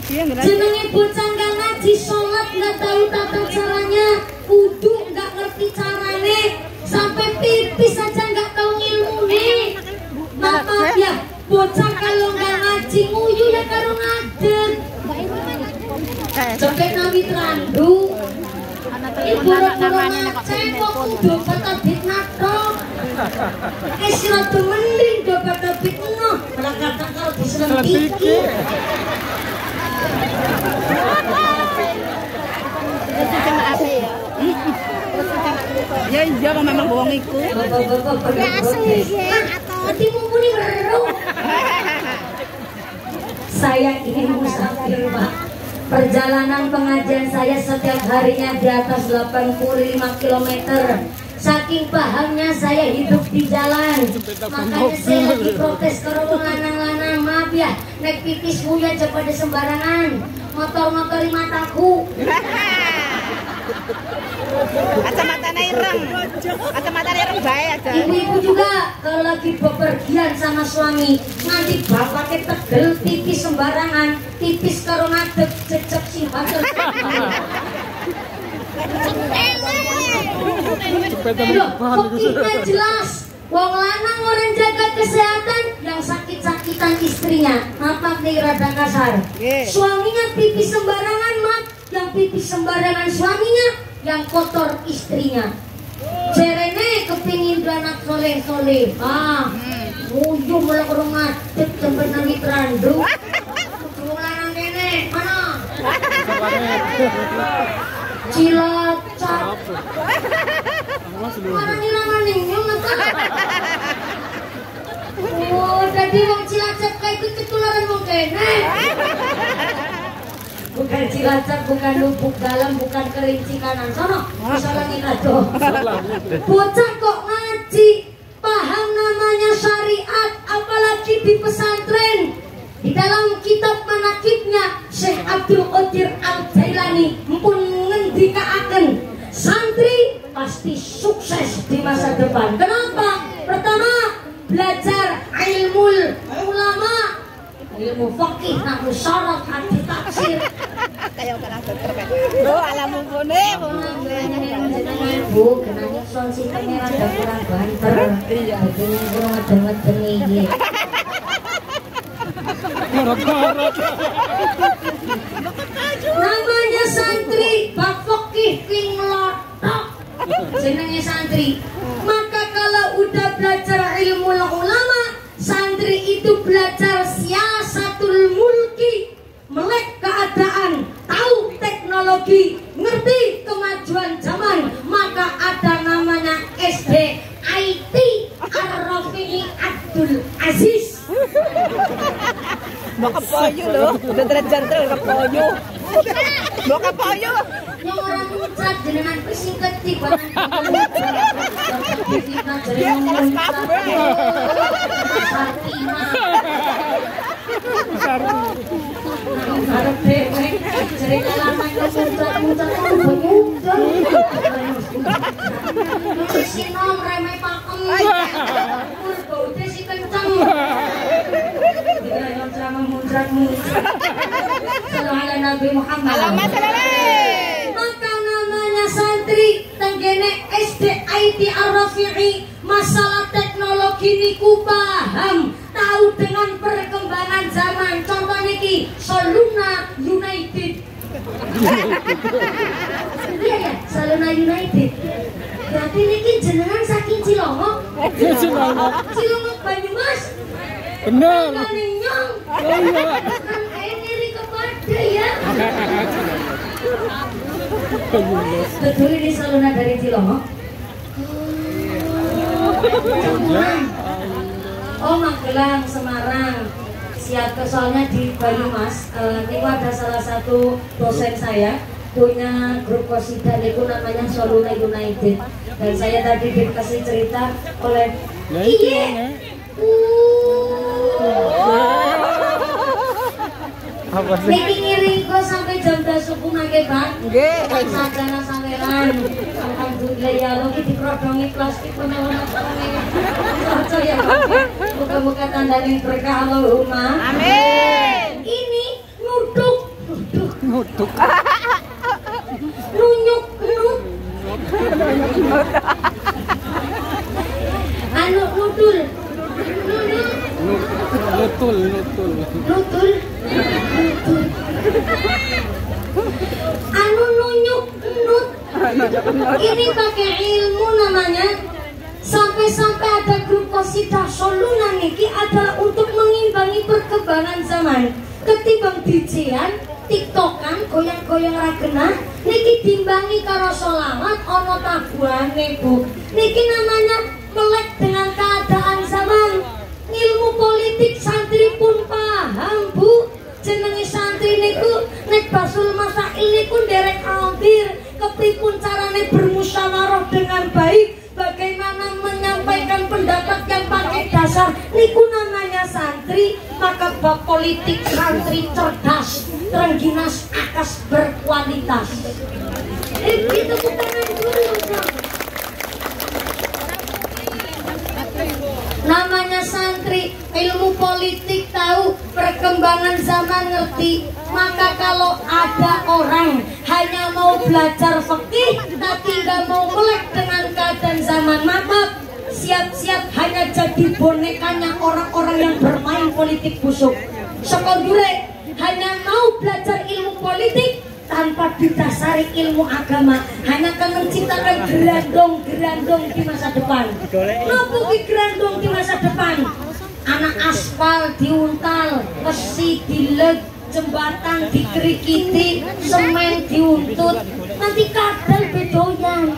Speaker 1: Jenenge bocah nggak ngaji, sholat nggak tahu tata caranya, wudu nggak ngerti carane, sampai pipis saja nggak tahu ilmune. Maaf ya, bocah kalau nggak ngaji nguyu ya karo ngadeg. Cepet nami terandu. Ibu boro-boro ngaceng kok dompet tabit natok. Sira mending dompet tabit no, malah kadang kalau diselempiki.
Speaker 2: Ya iya memang bohong iku.
Speaker 1: Ya asli ya. Hati mumpuni baru. Saya ini musafir Pak. Perjalanan pengajian saya setiap harinya di atas 85 km. Saking pahamnya saya hidup di jalan. Makanya saya lagi protes kalau lanang-lanang. Maaf ya, naik pipis muya aja pada sembarangan. Motor-motori mataku.
Speaker 2: Kacamata ireng bae aja.
Speaker 1: Ibu-ibu juga kalau lagi bepergian sama suami, nanti bapaknya tegel pipis sembarangan, pipis karo ngadeg cecep sing bakal. Buktinya jelas. Wong lanang orang jaga kesehatan, yang sakit-sakitan istrinya. Apa nih rada kasar? Suaminya pipis sembarangan, mak. Yang pipis sembarangan suaminya, yang kotor istrinya. Cerene kepingin anak soleh-soleh. Ujung malah kurang ngadeg sampai nanti terandu. Wong lanang kene, mana? Cilacap. Mana nih lanang ningyong apa? Oh, jadi wong Cilacap kayak itu ketularan wong kene. Bukan Cilacap, bukan Lubuk Dalam, bukan Kerinci Kanan. Sono, misalnya kado. Bocah kok ngaji, paham namanya syariat, apalagi di pesantren. Di dalam kitab manakibnya Syekh Abdul Qadir Al-Jailani mumpun ngendikaaken santri pasti sukses di masa depan. Kenapa? Pertama, belajar ilmu ulama, ilmu fikih, nahwu syarah, hadis tafsir.
Speaker 2: Kayak orang dokter kan. Alamu bone.
Speaker 1: Bu, kenanya soal sistemnya ada kurang banter. Iya. Begini kurang ngedeng-ngedeng iki. Namanya santri ping melotok jenenge santri. Maka kalau udah belajar ilmu ulama, santri itu belajar siasatul mulki, melek keadaan, tahu teknologi, ngerti kemajuan zaman. Maka ada namanya SD IT Ar-Rafi'i Abdul Aziz.
Speaker 2: Baka poyo loh, udah terjantar kapoyo. Baka poyo.
Speaker 1: Yang orang muncrat jenengan singkat tiba. Nabi Muhammad. Maka namanya santri tenggene SD IT Ar-Rafi'i, masalah teknologi niku paham, tahu dengan perkembangan zaman. Contoh niki Soluna United. Iya ya, Soluna United. Berarti niki jenengan saking Cilongok. Cilongok Banyumas.
Speaker 3: Benar.
Speaker 1: Kalinyong. Kan ngiri kepada ya. Betul ini Soluna dari Cilongok. Oh Magelang, Semarang. Siap, soalnya di Banyumas ini ada salah satu dosen saya punya grup qasidah itu namanya Soluna United. Dan saya tadi dikasih cerita oleh iya. Niki ngiring kok sampai jam 10 subuh nake Bang. Nggih. Sadana sampean. Alhamdulillah ya Allah iki diprodongi plastik menawa percaya. Muga-muga tandane berkah Allahumma. Amin. Ini nutuk. Nutuk. Nunyuk. Anu nutul. Nutul. Anu nunyuk nut. Ini pakai ilmu namanya. Sampai-sampai ada grup qasidah Soluna niki adalah untuk mengimbangi perkembangan zaman. Ketimbang DJ-an, TikTokan, goyang-goyang ragena, niki timbangi karo sholawat ono tabuhane Bu. Niki namanya melek dengan keadaan zaman. Ilmu politik santri pun paham Bu. Jenenge santri niku nek basul masail niku nderek hampir kepripun carane bermusyawarah dengan baik, bagaimana menyampaikan pendapat yang pakai dasar niku namanya santri. Maka bab politik santri cerdas, terengginas, akas berkualitas. Itu bukan dulu. Namanya santri, ilmu politik tahu, perkembangan zaman ngerti. Maka kalau ada orang hanya mau belajar fikih tapi nggak mau melek dengan keadaan zaman, maka siap-siap hanya jadi bonekanya orang-orang yang bermain politik busuk. Sekondure hanya mau belajar ilmu politik tanpa didasari ilmu agama, hanya akan menciptakan gerandong-gerandong di masa depan. Nopo ki gerandong di masa depan? Anak aspal diuntal, besi dileg, jembatan dikerikiti, semen diuntut, nanti kadal bedoyan.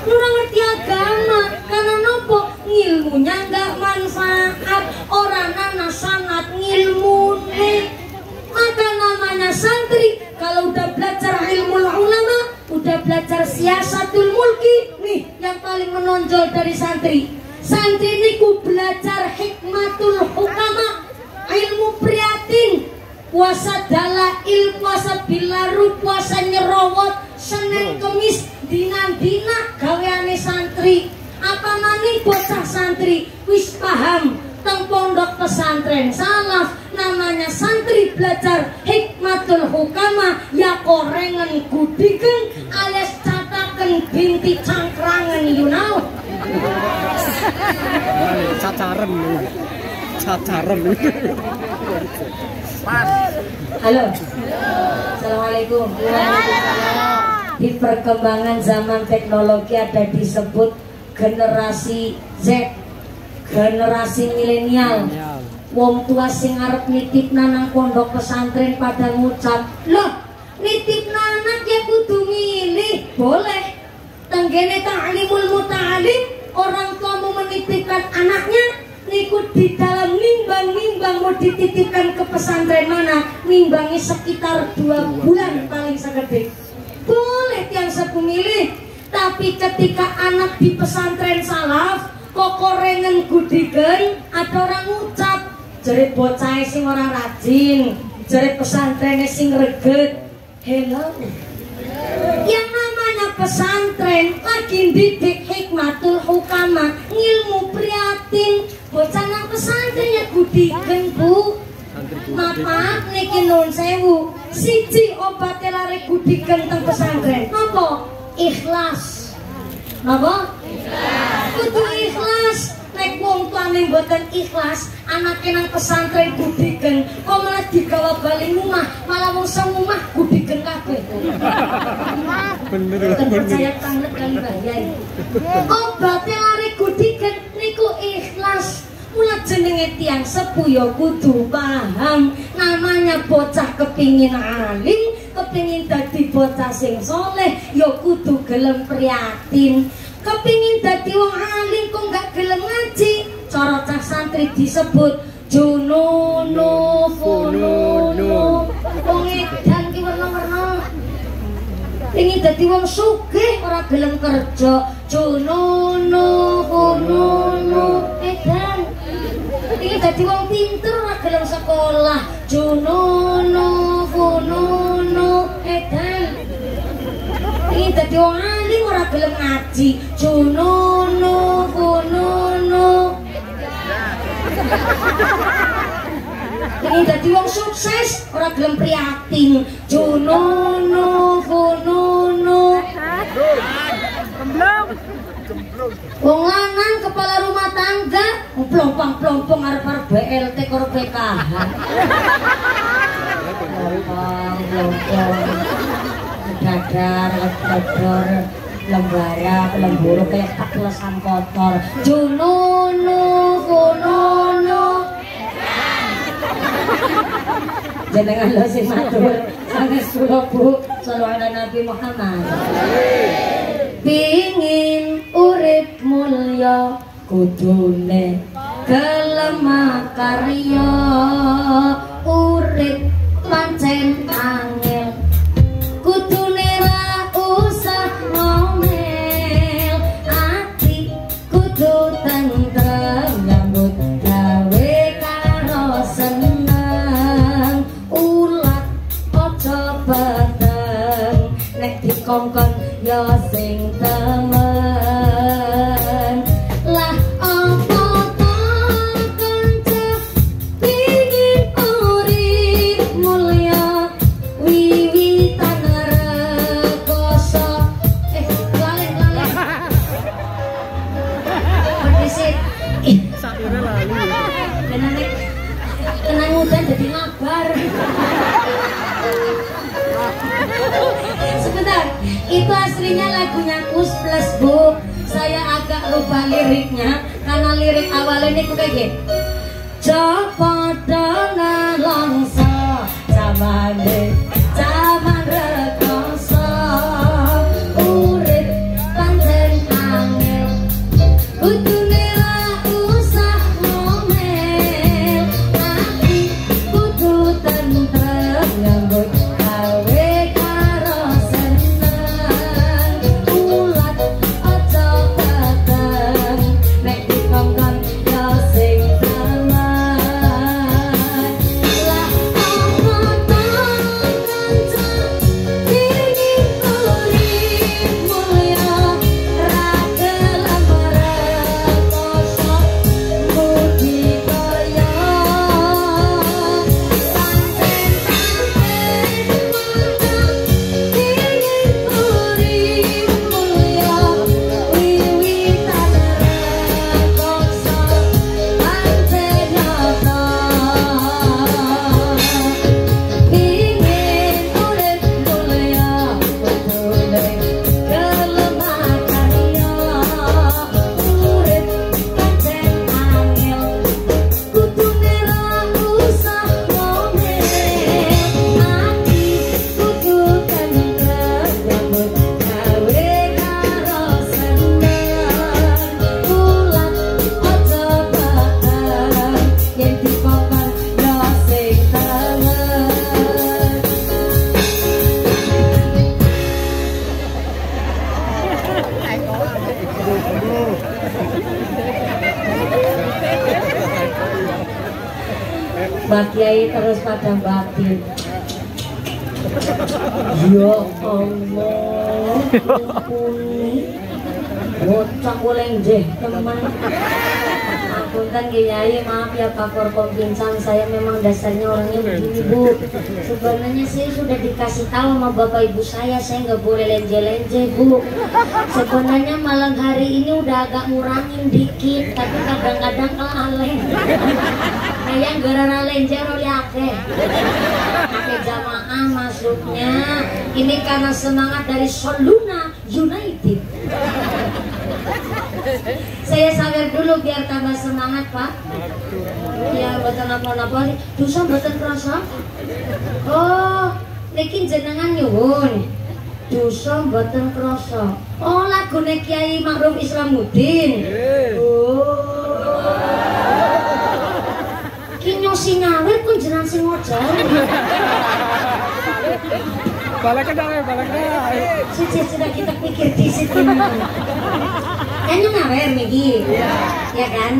Speaker 1: Nurang ngerti agama, karena nopo ngilmunya nggak manfaat, orang nana sangat ngilmune. Maka namanya santri, kalau udah belajar ilmu ulama, udah belajar siasatul mulki, nih yang paling menonjol dari santri. Santri niku belajar hikmatul hukama, ilmu prihatin, puasa dalail, puasa bilaru, puasa nyerowot, Senin Kemis, dina-dina gaweane santri. Apa maning bocah santri wis paham teng pondok pesantren salaf, namanya santri belajar hikmatul hukama, ya korengan kudiken alias cataken binti cangkrangan, you know.
Speaker 3: Cacarem.
Speaker 1: Halo. Assalamualaikum. Waalaikumsalam. di perkembangan zaman teknologi ada disebut generasi Z, generasi milenial. Wong tua sing arep nitipna nang pondok pesantren pada ngucap, "Loh, nitipna anak ya kudu milih." Boleh. Tenggene ta'limul muta'alim, orang tua mau menitipkan anaknya niku di dalam nimbang-nimbang mau dititipkan ke pesantren mana, nimbangi sekitar 2 bulan paling segede. Boleh tiang sepuh milih. Tapi ketika anak di pesantren salaf kok korengan gudigen, ada orang ngucap, jare bocah sing ora rajin, jare pesantrennya sing reget. Hello, yang namanya pesantren lagi didik hikmatul hukama, ngilmu priatin. Bocah nang pesantren ya gudigen bu. Maaf niki nun sewu, siji obatnya lari gudigen teng pesantren apa? Ikhlas. Napa? Ikhlas. Kudu ikhlas. Nek wong tuane mboten ikhlas, anake nang pesantren gudigen, kok malah digawa bali ngomah, malah wong sengomah gudigen kabeh. Bener. Percaya banget kali Mbah Yai. Obate lare gudigen niku ikhlas. Mula jenenge tiang sepuh ya kudu paham, namanya bocah kepingin alim, kepingin dadi bocah sing soleh, ya kudu gelem prihatin. Kepingin dadi wong alim kok gak gelem ngaji, cara cah santri disebut junono fonono. Wong edan ki werna-werna. Pengin dadi wong sugih ora gelem kerja, junono fonono edan. Pengin dadi wong pinter ora gelem sekolah, junono fonono edan. Pengin dadi wong alim ora gelem ngaji, junono fonono. Pengin dadi wong sukses ora gelem prihatin, junono fonono. Wong lanang kepala rumah tangga plompong-plompong arep-arep BLT karo PKH. Plompong. Dadar, ledor, lembara, lemburu kayak tulisan kotor. Junono fonono. Jenengan lo sing matur sanes kula Bu, sallallahu ala Nabi Muhammad. Pingin urip mulya kudune gelem karya, urip pancen angel kudune ra usah ngomel, ati kudu tentrem nyambut gawe karo seneng, ulat aja peteng nek dikongkon ya sing temen. Lah apa to kanca pingin urip mulya wiwitan rekoso lalen perdisit
Speaker 3: Sakire lali.
Speaker 1: tenang udan jadi ngabar. Sebentar, itu aslinya lagunya Kus Plus Bu. Saya agak rubah liriknya karena lirik awalnya ini kayak gini. Copodo nalongso zamane zaman rekoso, urip pancen angel kudune ra usah ngomel, ati kudu tentrem nyambut gawe karo seneng, ulat aja peteng nek dikongkon ya sing temen. Lah apa to Mbak Kiai terus pada batin. Ya Allah, ampuni bocah boleh teman. Punten Kiai, maaf ya Pak Korkom Pincang, saya memang dasarnya orangnya begini Bu. Sebenarnya saya sudah dikasih tahu sama Bapak Ibu saya nggak boleh lenje-lenje Bu. Sebenarnya malam hari ini udah agak ngurangin dikit, tapi kadang-kadang kelaleng. Kayak gara-gara lenje oleh ake. Pakai jamaah maksudnya. Ini karena semangat dari Soluna United. Saya sabar dulu biar tambah semangat Pak. Ya betul apa-apa dosa betul kerasa. Oh niki jenengan nyuwun dosa betul kerasa. Oh lagu Kiai Ma'ruf Islamuddin. Oh kinyo singawir pun jenengan sing ngojal.
Speaker 3: Balik dah.
Speaker 1: Sudah kita pikir di situ. Kan yang ngawer Megi, ya kan?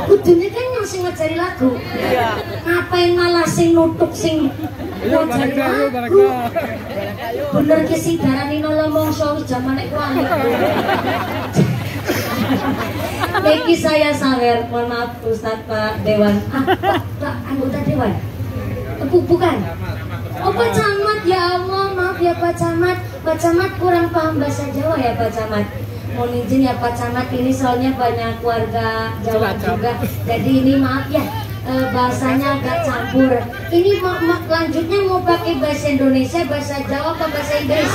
Speaker 1: Kudunya kan yang sing ngecari lagu. Ngapain malah sing nutuk sing ngecari lagu? Bener ke si darani nolong soal zaman kuali. Megi saya sawer, mohon maaf Ustadz Pak Dewan. Pak anggota Dewan? Bukan. Oh Pak Camat, ya Allah maaf ya Pak Camat. Pak Camat kurang paham bahasa Jawa ya Pak Camat. Mohon izin ya Pak Camat, ini soalnya banyak warga Jawa juga. Jadi ini maaf ya bahasanya agak campur. Ini lanjutnya mau pakai bahasa Indonesia, bahasa Jawa, atau bahasa Inggris?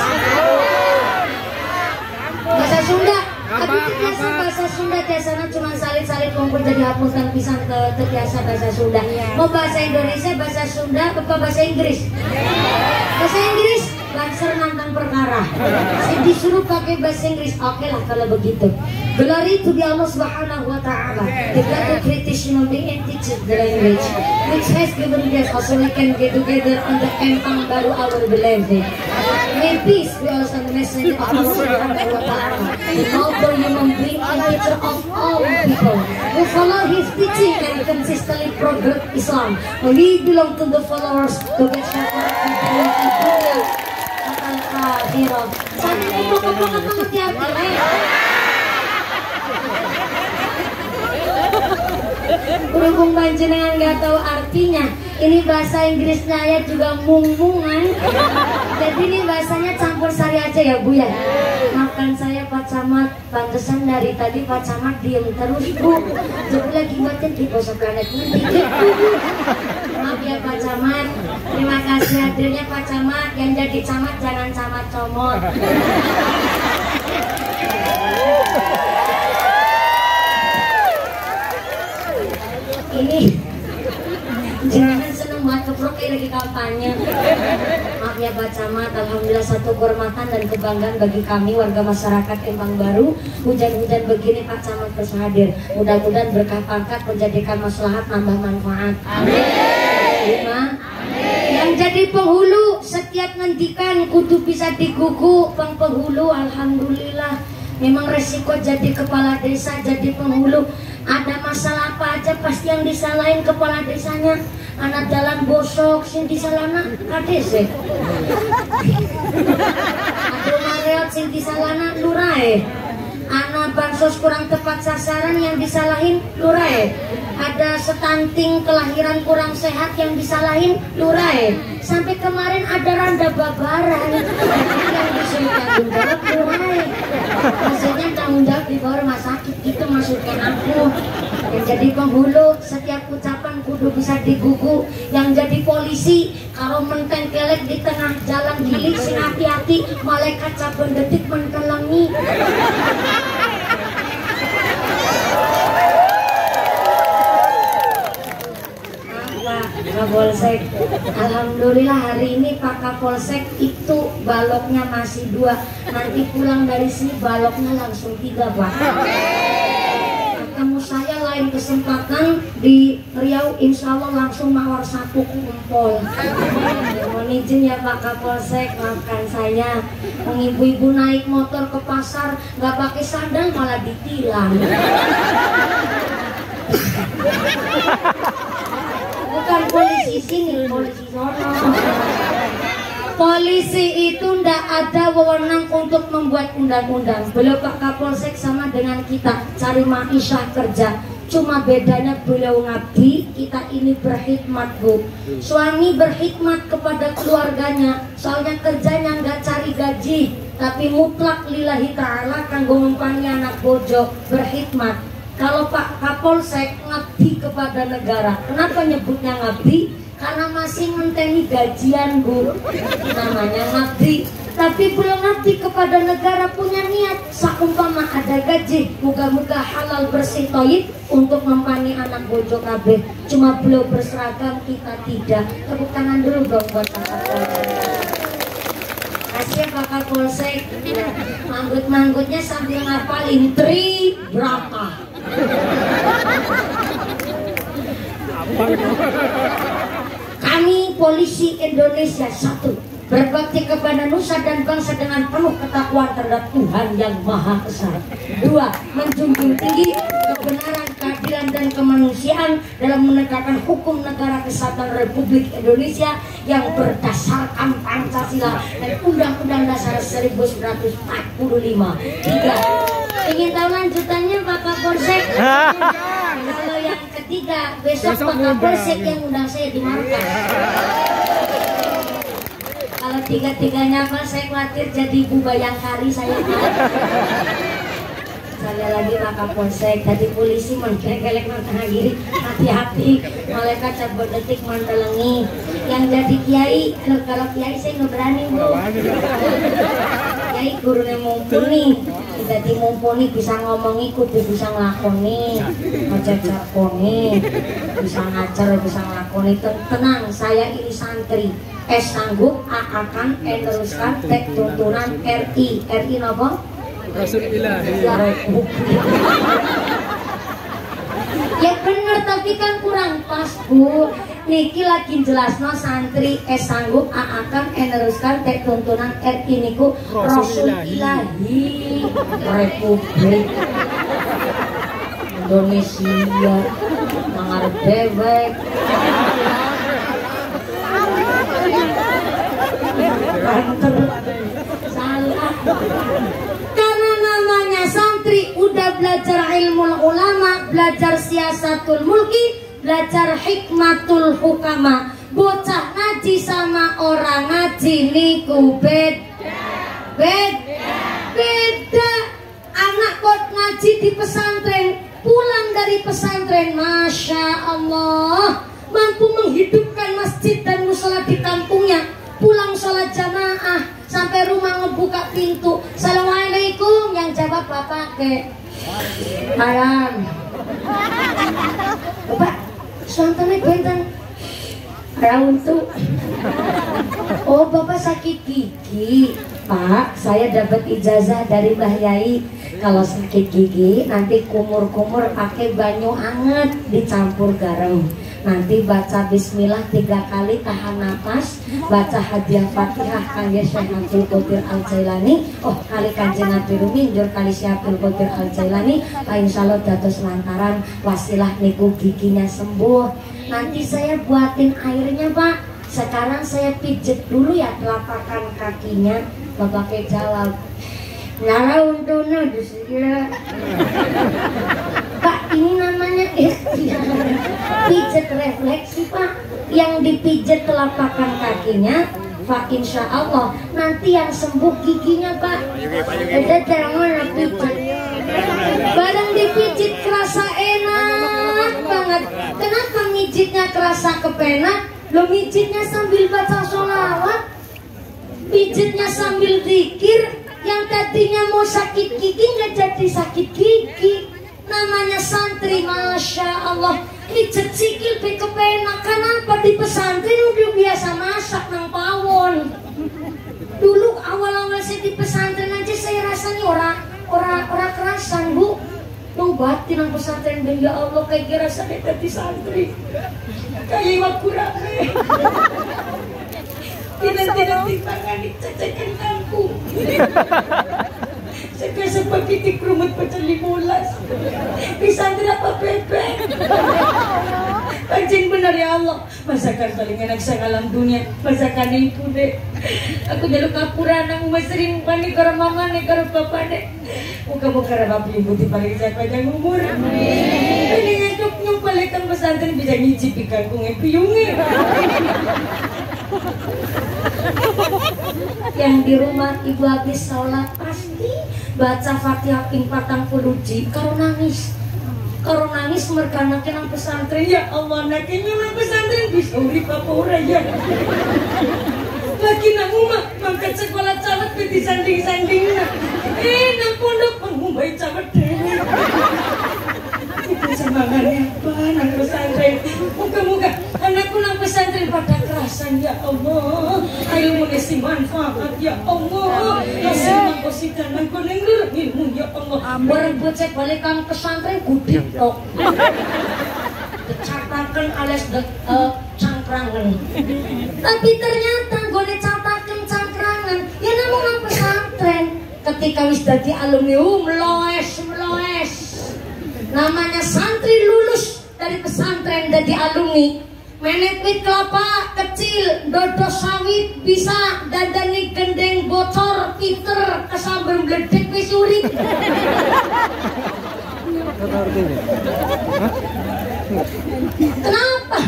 Speaker 1: Bahasa Sunda. Tapi biasa bahasa Sunda biasanya cuma salit-salit kumpul jadi hapusan pisang terbiasa bahasa Sunda. Mau bahasa Indonesia, bahasa Sunda, apa bahasa Inggris? Bahasa Inggris. Lancer nantang perkara. Saya disuruh pakai bahasa Inggris. Oke lah kalau begitu. Glory to Allah Subhanahu wa Ta'ala. The God of creation human being and teaches the language, which has given us also we can get together on the empang baru our beloved. May peace be also the message of Allah Subhanahu wa Ta'ala. The noble human being and teacher of all people who follow his teaching and consistently progress Islam. We belong to the followers to get Al-Qadhirah. Saat ini pokok-pokok mengerti artinya. Berhubung panjenengan nggak tahu artinya, ini bahasa Inggrisnya ya juga mung-mungan. Jadi ini bahasanya campur sari aja ya Bu ya. Maafkan saya Pak Camat, pantesan dari tadi Pak Camat diem terus Bu. Jadi lagi batin di posok planet ini. Maaf ya Pak Camat. Terima kasih hadirnya Pak Camat. Yang jadi camat jangan camat comot. Ini jangan seneng banget keprok kayak lagi kampanye. Maaf ya Pak Camat, alhamdulillah satu kehormatan dan kebanggaan bagi kami warga masyarakat Empang Baru. Hujan-hujan begini Pak Camat terus hadir. Mudah-mudahan berkah pangkat menjadikan maslahat nambah manfaat. Amin. Yang jadi penghulu setiap ngendikan kudu bisa digugu penghulu. Alhamdulillah. Memang resiko jadi kepala desa, jadi penghulu. Ada masalah apa aja pasti yang disalahin kepala desanya. Anak jalan bosok, sing disalahna kades. Aduh mareot sing disalahna lurae. Anak bansos kurang tepat sasaran yang disalahin lurae. Ada stunting kelahiran kurang sehat yang disalahin lurae. Sampai kemarin ada randa babaran yang disuruh tanggung jawab lurae. Maksudnya tanggung jawab di bawah rumah sakit, itu maksudnya aku. Yang jadi penghulu setiap ucapan kudu bisa digugu. Yang jadi polisi kalau menteng kelek di tengah jalan gilik sing hati-hati, malaikat saben detik mentelangi. Kapolsek, alhamdulillah hari ini Pak Kapolsek itu baloknya masih 2. Nanti pulang dari sini baloknya langsung 3 Pak. Ketemu saya lain kesempatan di Riau, insya Allah langsung mawar 1 kumpul. Mohon izin ya Pak Kapolsek, maafkan saya. Ibu-ibu naik motor ke pasar nggak pakai sandal malah ditilang. Bukan polisi polisi itu ndak ada wewenang untuk membuat undang-undang. Beliau Pak Kapolsek sama dengan kita, cari maisha kerja. Cuma bedanya beliau ngabdi, kita ini berkhidmat, Bu. Suami berkhidmat kepada keluarganya, soalnya kerjanya nggak cari gaji, tapi mutlak lillahi ta'ala kanggo ngumpani anak bojo, berkhidmat. Kalau Pak Kapolsek ngabdi kepada negara. Kenapa nyebutnya ngabdi? Karena masih ngenteni gajian, Bu. Namanya ngabdi. Tapi belum ngabdi kepada negara, punya niat saumpama ada gaji, moga-moga halal bersih toyib untuk mempani anak bojo kabeh. Cuma beliau berseragam, kita tidak. Tepuk tangan dulu dong buat Pak Kapolsek. Kasih Pak Kapolsek. Manggut-manggutnya sambil ngapalin tri berapa. Kami polisi Indonesia 1, berbakti kepada nusa dan bangsa dengan penuh ketakwaan terhadap Tuhan yang Maha Esa. 2, menjunjung tinggi kebenaran, keadilan dan kemanusiaan dalam menegakkan hukum negara kesatuan Republik Indonesia yang berdasarkan Pancasila dan Undang-Undang Dasar 1945. 3, ingin tahu lanjutannya Pak Kapolsek? Kalau yang ketiga, besok Pak Kapolsek yang undang saya di markas. Kalau tiga-tiganya Pak, saya khawatir jadi Ibu Bayangkari saya. Saya lagi Pak Kapolsek, jadi polisi mengelek mentah giri, hati-hati, malaikat cabut detik mantelengi. Yang jadi kiai, kalau kiai saya nggak berani, Bu. Kiai gurunya mumpuni, jadi mumpuni bisa ngomong ikut, bisa ngelakoni, ngajar koni, bisa ngajar, bisa ngelakoni. Tenang, saya ini santri. Sanggup, akan, teruskan, tek tuntunan RI. RI apa?
Speaker 3: Rasulullah.
Speaker 1: Ya bener, tapi kan kurang pas, Bu. Niki lagi jelasno santri sanggup, akan, teruskan, tek tuntunan RI niku Rasulullah Republik Indonesia mangarep dewek. Salah. Karena namanya santri udah belajar ilmu ulama, belajar siasatul mulki, belajar hikmatul hukama. Bocah ngaji sama orang ngaji niku beda. Anak kok ngaji di pesantren, pulang dari pesantren, masya Allah, mampu menghidupkan masjid dan musola di kampungnya. Pulang sholat jamaah, sampai rumah ngebuka pintu, assalamualaikum, yang jawab bapak ke malam. Bapak, suantanya bentang raun tuh. Oh, bapak sakit gigi. Pak, saya dapat ijazah dari Mbah Yai. Kalau sakit gigi, nanti kumur-kumur pakai banyu hangat dicampur garam. Nanti baca bismillah 3 kali, tahan nafas, baca hadiah fatihah kangge Syekh Abdul Qadir Al-Jailani. Oh, kali Kanjeng Nabi Ruminjur kali Syekh Abdul Qadir Al-Jailani, insyaallah dados lantaran wasilah niku giginya sembuh. Nanti saya buatin airnya, Pak. Sekarang saya pijet dulu ya telapak kakinya. Bapaknya jawab, nara untungnya disini. Pak, ini namanya pijet refleksi, Pak. Yang dipijet telapakan kakinya, Pak, insya Allah nanti yang sembuh giginya, Pak. Ada jangan pijet. Barang dipijit kerasa enak banget. Kenapa mijitnya kerasa kepenak? Lo mijitnya sambil baca sholawat, pijitnya sambil zikir. Yang tadinya mau sakit gigi nggak jadi sakit gigi. Namanya santri, masya Allah. Pijet sikil be kepenak. Kenapa? Di pesantren udah biasa masak nang pawon. Dulu awal-awal saya di pesantren aja saya rasanya orang kerasan, Bu. Nung batin nang pesantren ben, ya Allah, kayak kira saya tadi santri. Kayak waktu rame. Tidak ditangani cacakan kangkung. Saya seperti di kerumut pecel 15. Di santri apa bebek. Anjing bener ya Allah. Allah, masakan paling enak sa alam dunia, masakan ibu deh. Aku jaluk kapura nang sering panik karo mama nih karo papa deh. Muka-muka rabab ibu di paling sa panjang umur. Ini ngajak nyong balikan pesantren bisa ngicip ikan kungin piyungin. Yang di rumah ibu habis sholat pasti baca Fatihah ping 40 juz karo nangis mereka nang pesantren. Ya Allah, naknya nang pesantren bisa urip apa ora ya. Lagi nang umah mangkat sekolah cawet ke disanding-sanding nang pondok pengumbai cawet dewe. Itu semangatnya apa nang pesantren. Muka-muka anakku nang pesantren pada kerasan ya Allah. Ayo mengisi manfaat ya Allah. Kasih mangkosidan nang koneng ilmu ya Allah. Bareng bocek balik kang pesantren gudit tok. Catakan alias cangkrangan. Tapi ternyata gue catakan cangkrangan ya namun nang pesantren. Ketika wis dadi alumni meloes. Namanya santri lulus dari pesantren dadi alumni. Menek wit kelapa kecil, dodo sawit bisa, dadani gendeng bocor, Peter kesambar bledek wis urip. Kenapa?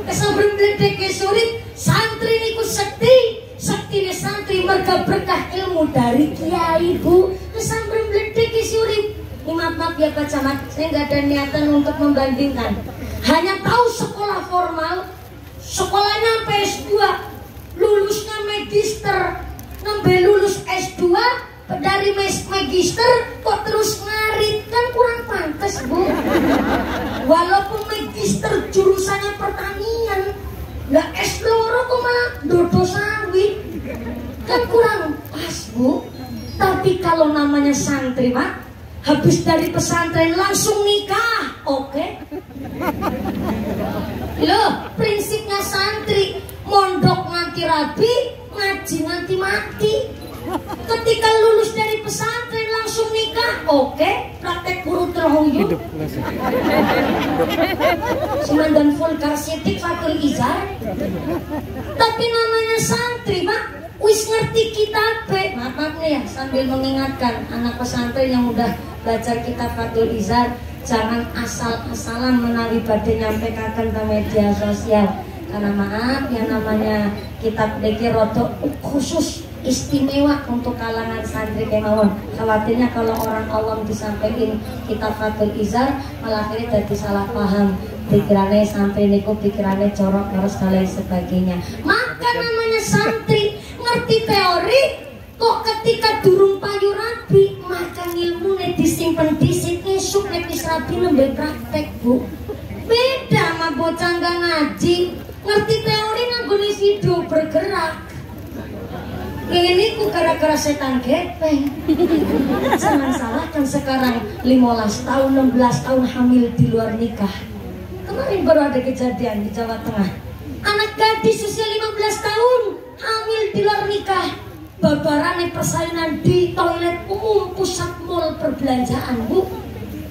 Speaker 1: Kesambar bledek wis urip? Santri niku sektine santri merga berkah ilmu dari kiai Bu. Kesambar bledek wis urip. Maaf ya Pak Camat, saya nggak ada niatan untuk membandingkan. Hanya tahu sekolah formal, sekolahnya PS2, lulusnya magister, nembe lulus S2, dari magister kok terus ngarit, kan kurang pantas Bu. Walaupun magister jurusannya pertanian, nggak S2 kok malah dodo sawit, kan kurang pas Bu. Tapi kalau namanya santri Pak, habis dari pesantren langsung nikah, oke? Loh, prinsipnya santri mondok nganti rabi, ngaji nganti mati. Ketika lulus dari pesantren langsung nikah, oke? Praktek guru terhoyo. Sumandan vulgar sidik fatul izar. Tapi namanya santri, Pak, wis ngerti kitab. Maaf nih ya, sambil mengingatkan anak pesantren yang udah baca kitab fatul izar, jangan asal-asalan menawi badhe nyampekaken ke media sosial. Karena maaf, yang namanya kitab deki rodo khusus istimewa untuk kalangan santri kemawon. Khawatirnya kalau orang awam disampaikan kitab fatul izar malah akhirnya jadi salah paham, pikirannya santri niku pikirannya corok terus dan lain sebagainya. Maka namanya santri ngerti teori, kok ketika durung payu rabi maka ilmune disimpen disit esuk nek wis rabi nembe praktek Bu. Beda sama bocah nggak ngaji, ngerti teori nanggone video bergerak. Ini ku gara-gara setan gepeng. Jangan salahkan sekarang 15 tahun 16 tahun hamil di luar nikah. Kemarin baru ada kejadian di Jawa Tengah, anak gadis usia 15 tahun hamil di luar nikah. Babarane persaingan di toilet umum pusat mall perbelanjaan Bu.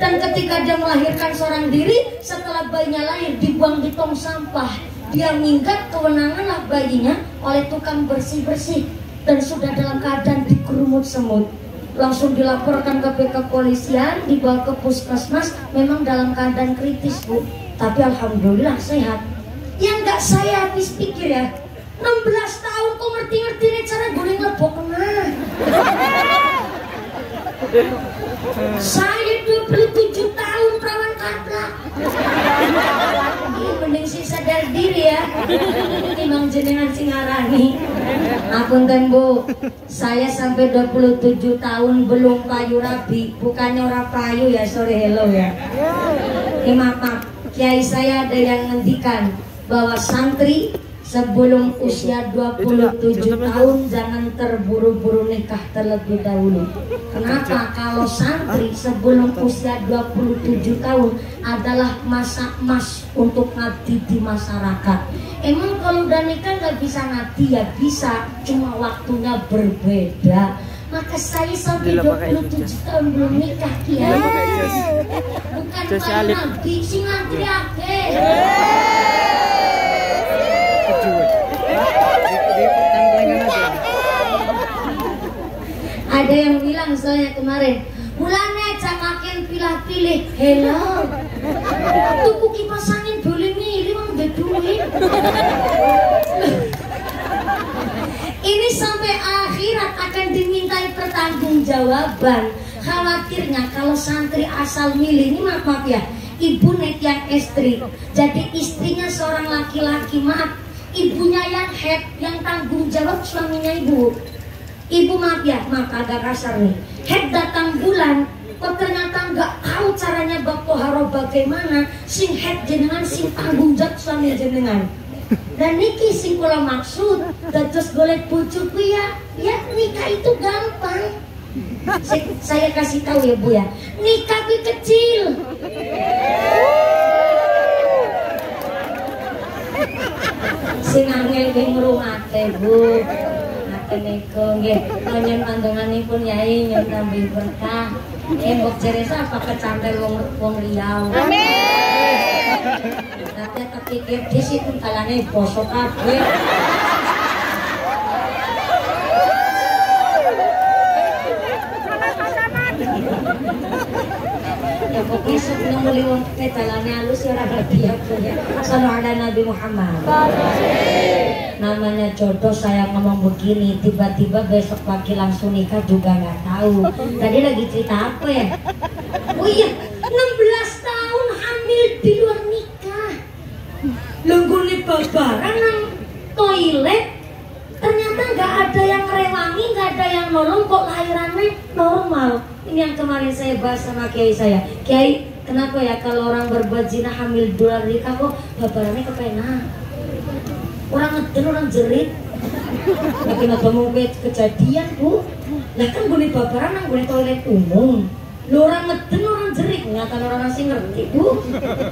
Speaker 1: Dan ketika dia melahirkan seorang diri, setelah bayinya lahir dibuang di tong sampah. Dia minggat, kewenanganlah bayinya oleh tukang bersih-bersih dan sudah dalam keadaan dikerumut semut. Langsung dilaporkan ke kepolisian, dibawa ke puskesmas, memang dalam keadaan kritis Bu. Tapi alhamdulillah sehat. Yang nggak saya habis pikir ya, 16 tahun kok ngerti-ngerti nih cara goreng lebok kena. Saya 27 tahun perawan kaplak. Mending sih sadar diri ya. Timbang jenengan singarani. Apunten Bu, saya sampai 27 tahun belum payu rabi. Bukannya orang payu ya, sorry hello ya. Maaf, kiai saya ada yang ngendikan bahwa santri sebelum usia 27 tahun jangan terburu-buru nikah terlebih dahulu. Kenapa? Kalau santri sebelum usia 27 tahun adalah masa emas untuk ngabdi di masyarakat. Emang kalau udah nikah nggak bisa ngabdi ya bisa, cuma waktunya berbeda. Maka saya sampai 27 tahun belum nikah kiai. Bukan kalau ngabdi, si ngabdi akeh. Ada yang bilang soalnya kemarin, mulanya cakakin pilih-pilih. Hello, tuku kipas angin boleh milih mang duit. Ini sampai akhirat akan dimintai pertanggungjawaban. Khawatirnya kalau santri asal milih, ini maaf ya, ibu net yang istri, jadi istrinya seorang laki-laki, maaf, ibunya yang head, yang tanggung jawab suaminya ibu. Ibu maaf ya, maaf agak kasar nih, head datang bulan, kok ternyata nggak tahu caranya bapoharo bagaimana, sing head jenengan, sing tanggung jawab suami jenengan. Dan niki sing kula maksud, terus golek bojoku ya nikah itu gampang. Saya kasih tahu ya Bu ya, nikah itu kecil. Sing angel nggih ngrungake Bu. Ngaten niku nggih, panjen pandanganipun Yai nyuwun tambah berkah. Mbok Ceresa apa kecantel wong Riau. Amin. Nanti kepikir di situ kalane poso kabeh. Ya pokoknya sebelum meliwat ke jalannya halus ya orang dia punya. Sallallahu ala Nabi Muhammad. Namanya jodoh, saya ngomong begini, tiba-tiba besok pagi langsung nikah juga nggak tahu. Tadi lagi cerita apa ya? Oh iya, 16 tahun hamil di luar nikah. Lenggone babaran nang toilet, ternyata nggak ada yang rewangi, nggak ada yang nolong, kok lahirannya normal. Ini yang kemarin saya bahas sama kiai saya. Kiai, kenapa ya kalau orang berbuat zina hamil di luar nikah kok babarannya kepenak? Orang ngeden, orang jerit. Lagi ngomong kejadian Bu. Lah kan boleh babaran nang boleh toilet umum. Lu orang ngeden, orang jerit, nyata orang sing ngerti Bu.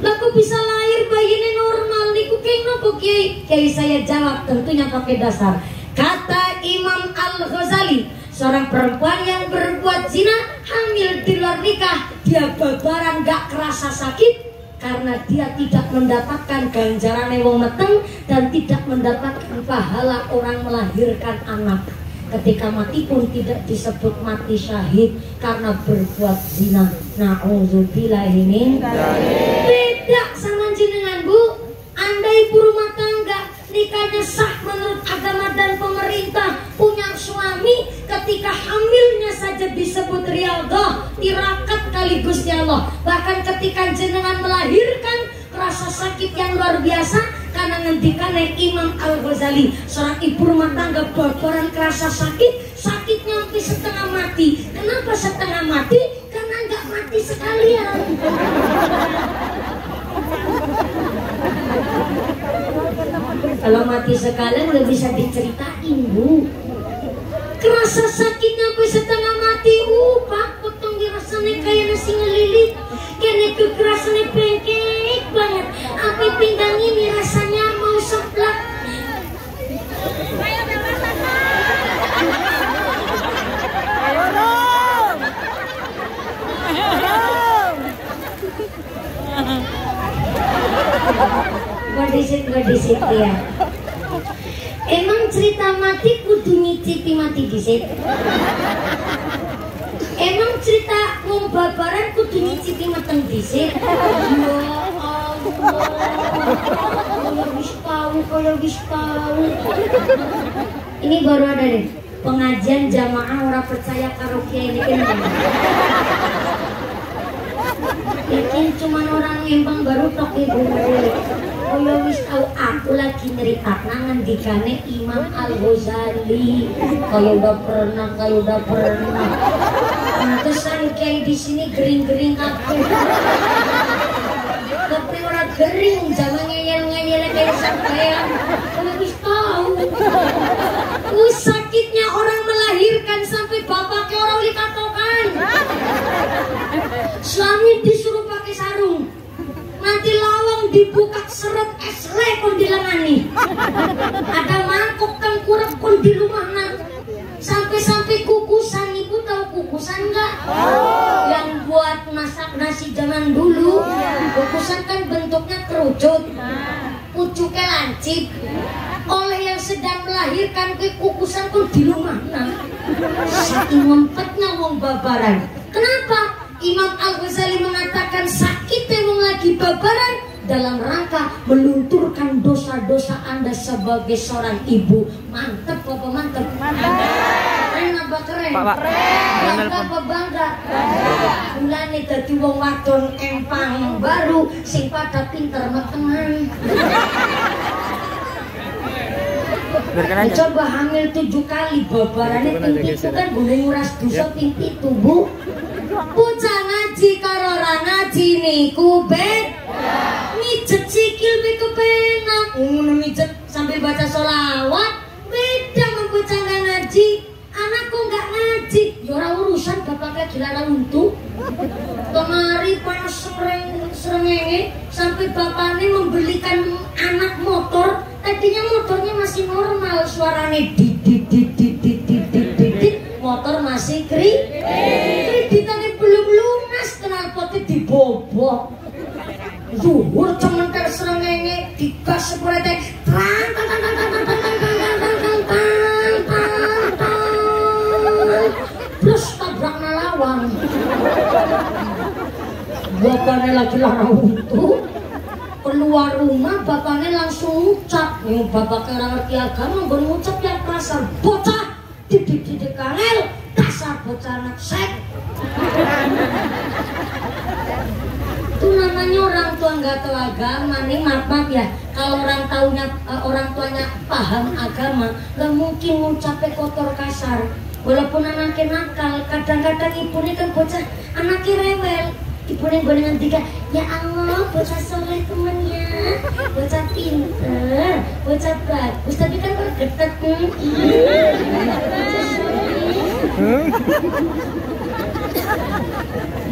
Speaker 1: Lah kok bisa lahir bayinya normal niku kayak nopo kiai? Kiai saya jawab tentunya pakai dasar. Kata Imam Al-Ghazali, seorang perempuan yang berbuat zina hamil di luar nikah, dia babaran gak kerasa sakit karena dia tidak mendapatkan ganjaran wong meteng dan tidak mendapatkan pahala orang melahirkan anak. Ketika mati pun tidak disebut mati syahid karena berbuat zina. Na'udzubillahi min dzalik. Beda sama jenengan Bu. Anda ibu rumah tangga, nikahnya sah menurut agama dan pemerintah, punya suami, ketika hamilnya saja disebut riyadhah, tirakat kali Gusti Allah. Bahkan ketika jenengan melahirkan, rasa sakit yang luar biasa karena ngendikan Imam Al-Ghazali, seorang ibu rumah tangga babaran kerasa sakit, sakitnya sampai setengah mati. Kenapa setengah mati? Karena nggak mati sekalian. Kalau mati sekalian udah bisa diceritain Bu. Kerasa sakitnya sampai setengah mati. Pak potong dirasanya kayak nasi ngelilit. Kayaknya kerasanya bengkek banget. Apa pinggang ini rasanya mau seplak. Gak disit ya. Emang cerita mati kudu nyicipi mati disit. Emang cerita wong babaran kudu nyicipi mateng disit. Ya Allah, kalau wis tahu. Ini baru ada deh pengajian jamaah orang percaya karo kiai ini kan. Yakin cuman orang Lembang baru tok ibu. Kalau wis tahu aku lagi nyeritakna ngendikane Imam Al-Ghazali. Kalau udah pernah. Pantesan kayak di sini gering-gering aku. Tapi orang gering, jangan ngeyel-ngeyel kayak sampean. Kalau wis tahu. Sakitnya orang melahirkan sampai bapaknya orang dikatokan. Suami disuruh pakai sarung. Nanti lawang dibuka seret esle kon dilangani. Ada mangkok tengkurap kon di rumah nak. Sampai kukusan, ibu tahu kukusan nggak? Yang buat masak nasi zaman dulu. Kukusan kan bentuknya kerucut. pucuke lancip. Oleh yang sedang melahirkan ke kukusan kok di rumah nah. Saking ngempetnya wong babaran. Kenapa? Imam Al-Ghazali mengatakan sakitnya wong lagi babaran dalam rangka melunturkan dosa-dosa Anda sebagai seorang ibu. Mantep apa mantep? Keren apa keren? Bangga apa bangga? Mulane dadi wong wadon empang baru sing pada pinter metengan. Coba hamil 7 kali babarannya pintu kan boleh nguras dosa pintu Bu. Bocah ngaji karo ora ngaji niku beda. Mijet sikil be kepenak. Ngono mijet sambil baca sholawat beda sama bocah ngaji. Anakku nggak ngaji, ya ora urusan bapaknya dilarang untuk. Kemari panas serengenge sampai bapaknya membelikan anak motor. Tadinya motornya masih normal, suaranya dit, motor masih kreditannya belum lunas, knalpotnya dibobok. Zuhur cementar serengenge digas seperti terus tabrak nalawang. Bapaknya lagi larang untuk keluar rumah, bapaknya langsung ucap. Yang bapaknya orang ngerti agama, gue ngucap yang pasar bocah didik kanel, dasar bocah anak sek. Itu namanya orang tua nggak tahu agama nih, maaf ya. Kalau orang tuanya paham agama, nggak mungkin ngucapnya kotor kasar. Walaupun anaknya nakal, kadang-kadang ibunya kan bocah anaknya rewel. Ibunya gue dengan tiga, ya Allah bocah soleh temennya, bocah pinter, bocah bagus, tapi kan gue getet.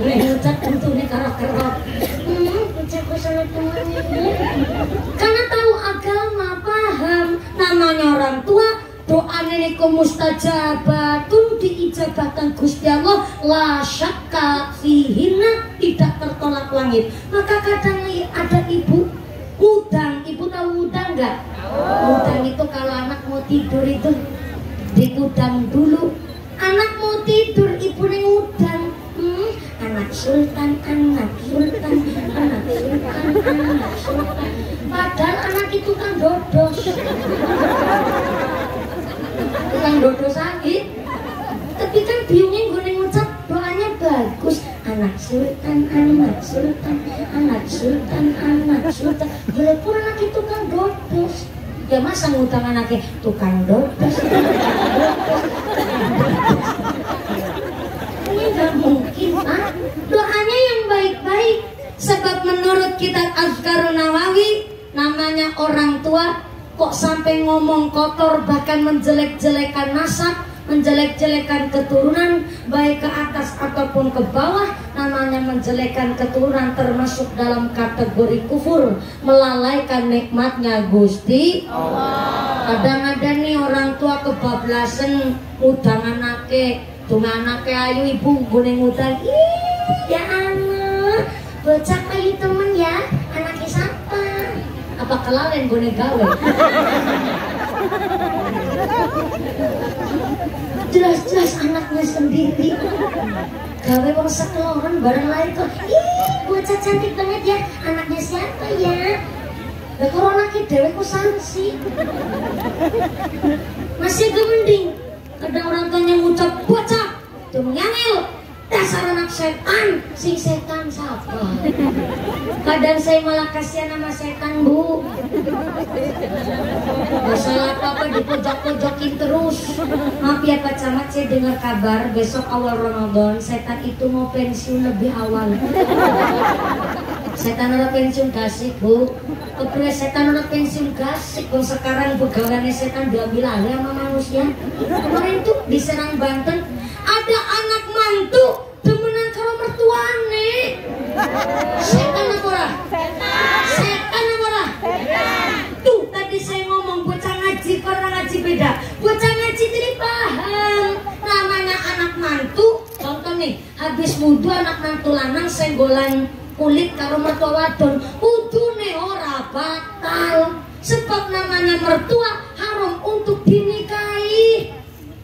Speaker 1: Ngucap tentunya kerok-kerok. Bocah gue soleh temennya. Karena tahu agama, paham. Namanya orang tua, doanya niku mustajabatun, diijabahkan Gusti Allah, la syakka fihinna, tidak tertolak langit. Maka kadang ada ibu udang, ibu tahu udang nggak? Udang itu kalau anak mau tidur itu digudang dulu. Anak mau tidur ibu ngudang. Anak sultan, anak sultan, anak sultan, anak sultan. Padahal anak itu kan dodos. Tukang dodo sakit, tapi kan biungnya gue ngucap doanya bagus. Anak sultan, anak sultan, anak sultan, anak sultan. Walaupun anak itu kan dodos, ya masa ngutang anaknya tukang dodos. Ini gak mungkin, ah. Doanya yang baik-baik. Sebab menurut kitab Azkarun Nawawi, namanya orang tua kok sampai ngomong kotor, bahkan menjelek-jelekan nasab, menjelek-jelekan keturunan, baik ke atas ataupun ke bawah, namanya menjelekkan keturunan, termasuk dalam kategori kufur, melalaikan nikmatnya Gusti Allah. Kadang-kadang nih orang tua kebablasan udang anake, tunga anake ayu ibu guning udang. Ya anak, bocah ayu temen ya, anaknya siapa? Apa kelalen gue gawe? Jelas-jelas anaknya sendiri. Gawe wong sekeloran bareng lain kok. Ih, bocah cantik banget ya. Anaknya siapa ya? Lah kok anaknya dewe kok sanksi. Masih agak mending. Kadang orang tuanya ngucap bocah, tuh ngangil. Dasar anak setan, si setan siapa? Kadang saya malah kasihan sama setan Bu. Masalah apa-apa dipojok-pojokin terus. Maaf ya Pak Camat, saya dengar kabar besok awal Ramadan setan itu mau pensiun lebih awal. Setan udah pensiun gasik Bu. Kepala setan udah pensiun gasik. Kalau sekarang pegawainya setan diambil alih sama manusia. Kemarin tuh di Serang Banten ada anak mantu temenan karo mertuane. Setan apa ora? Setan apa ora? Tuh tadi saya ngomong bocah ngaji karo ngaji beda. Bocah ngaji tidak paham. Namanya anak mantu. Contoh nih, habis wudu anak mantu lanang senggolan kulit karo mertua wadon. Udune ora batal. Sebab namanya mertua haram untuk dinikahi.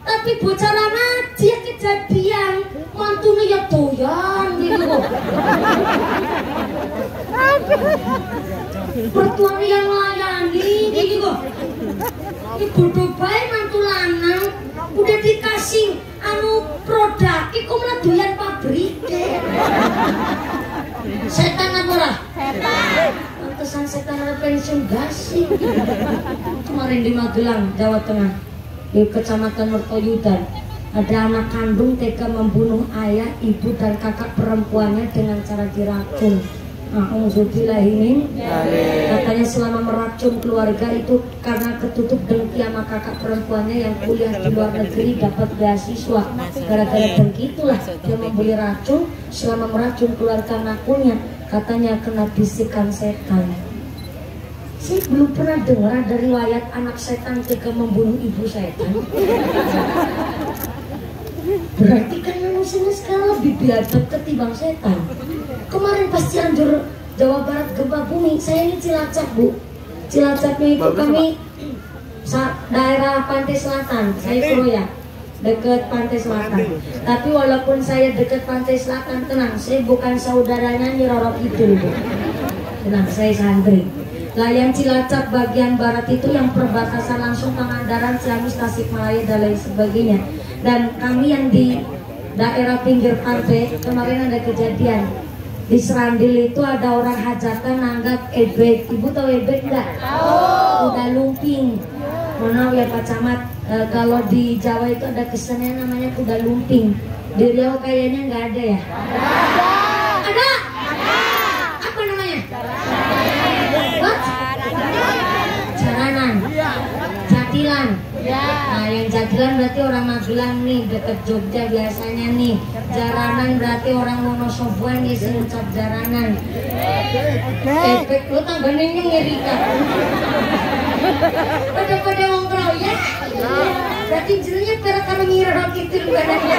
Speaker 1: Tapi bocah lanang dia kejadian mantunya ya doyan gitu kok. Mertuanya yang melayani gitu kok. Ini bodoh baik mantu lanang udah dikasih produk iku malah doyan pabrik. Setan apa ora? Setan. Pantesan setan ada pensiun gasing. Kemarin di Magelang, Jawa Tengah, di Kecamatan Mertoyudan, ada anak kandung tega membunuh ayah, ibu dan kakak perempuannya dengan cara diracun. Auzubillahimin. Katanya selama meracun keluarga itu karena ketutup dengki sama kakak perempuannya yang kuliah di luar negeri dapat beasiswa. Gara-gara dengki itulah dia membeli racun. Selama meracun keluarga anaknya, katanya kena bisikan setan. Saya belum pernah dengar ada riwayat anak setan tega membunuh ibu setan. Berarti kan manusia sekarang lebih biadab ketimbang setan. Kemarin pas Cianjur, Jawa Barat gempa bumi, saya ini Cilacap Bu. Cilacapnya itu kami daerah Pantai Selatan, saya Surya, dekat Pantai Selatan. Tapi walaupun saya dekat Pantai Selatan, tenang, saya bukan saudaranya Nyi Roro Kidul Bu. Tenang, saya santri. Lah yang Cilacap bagian barat itu yang perbatasan langsung Pangandaran, Ciamis, Tasikmalaya dan lain sebagainya. Dan kami yang di daerah pinggir pantai kemarin ada kejadian di Serandil itu ada orang hajatan nanggap ebek. Ibu tahu ebek enggak? Kuda lumping. Mana ya Pak Camat, kalau di Jawa itu ada kesannya namanya kuda lumping. Di Riau kayaknya nggak ada ya? Ada. Apa namanya? What? Jaranan. Jatilan. Nah yang Jatilan berarti orang Magelang nih, deket Jogja biasanya nih. Jaranan berarti orang Wonosoboan dia sih ngucap jaranan. Efek lu tangganin ngeri kan. Pada ngomong ya. Berarti jadinya pera kalau ngira gitu bukan ada.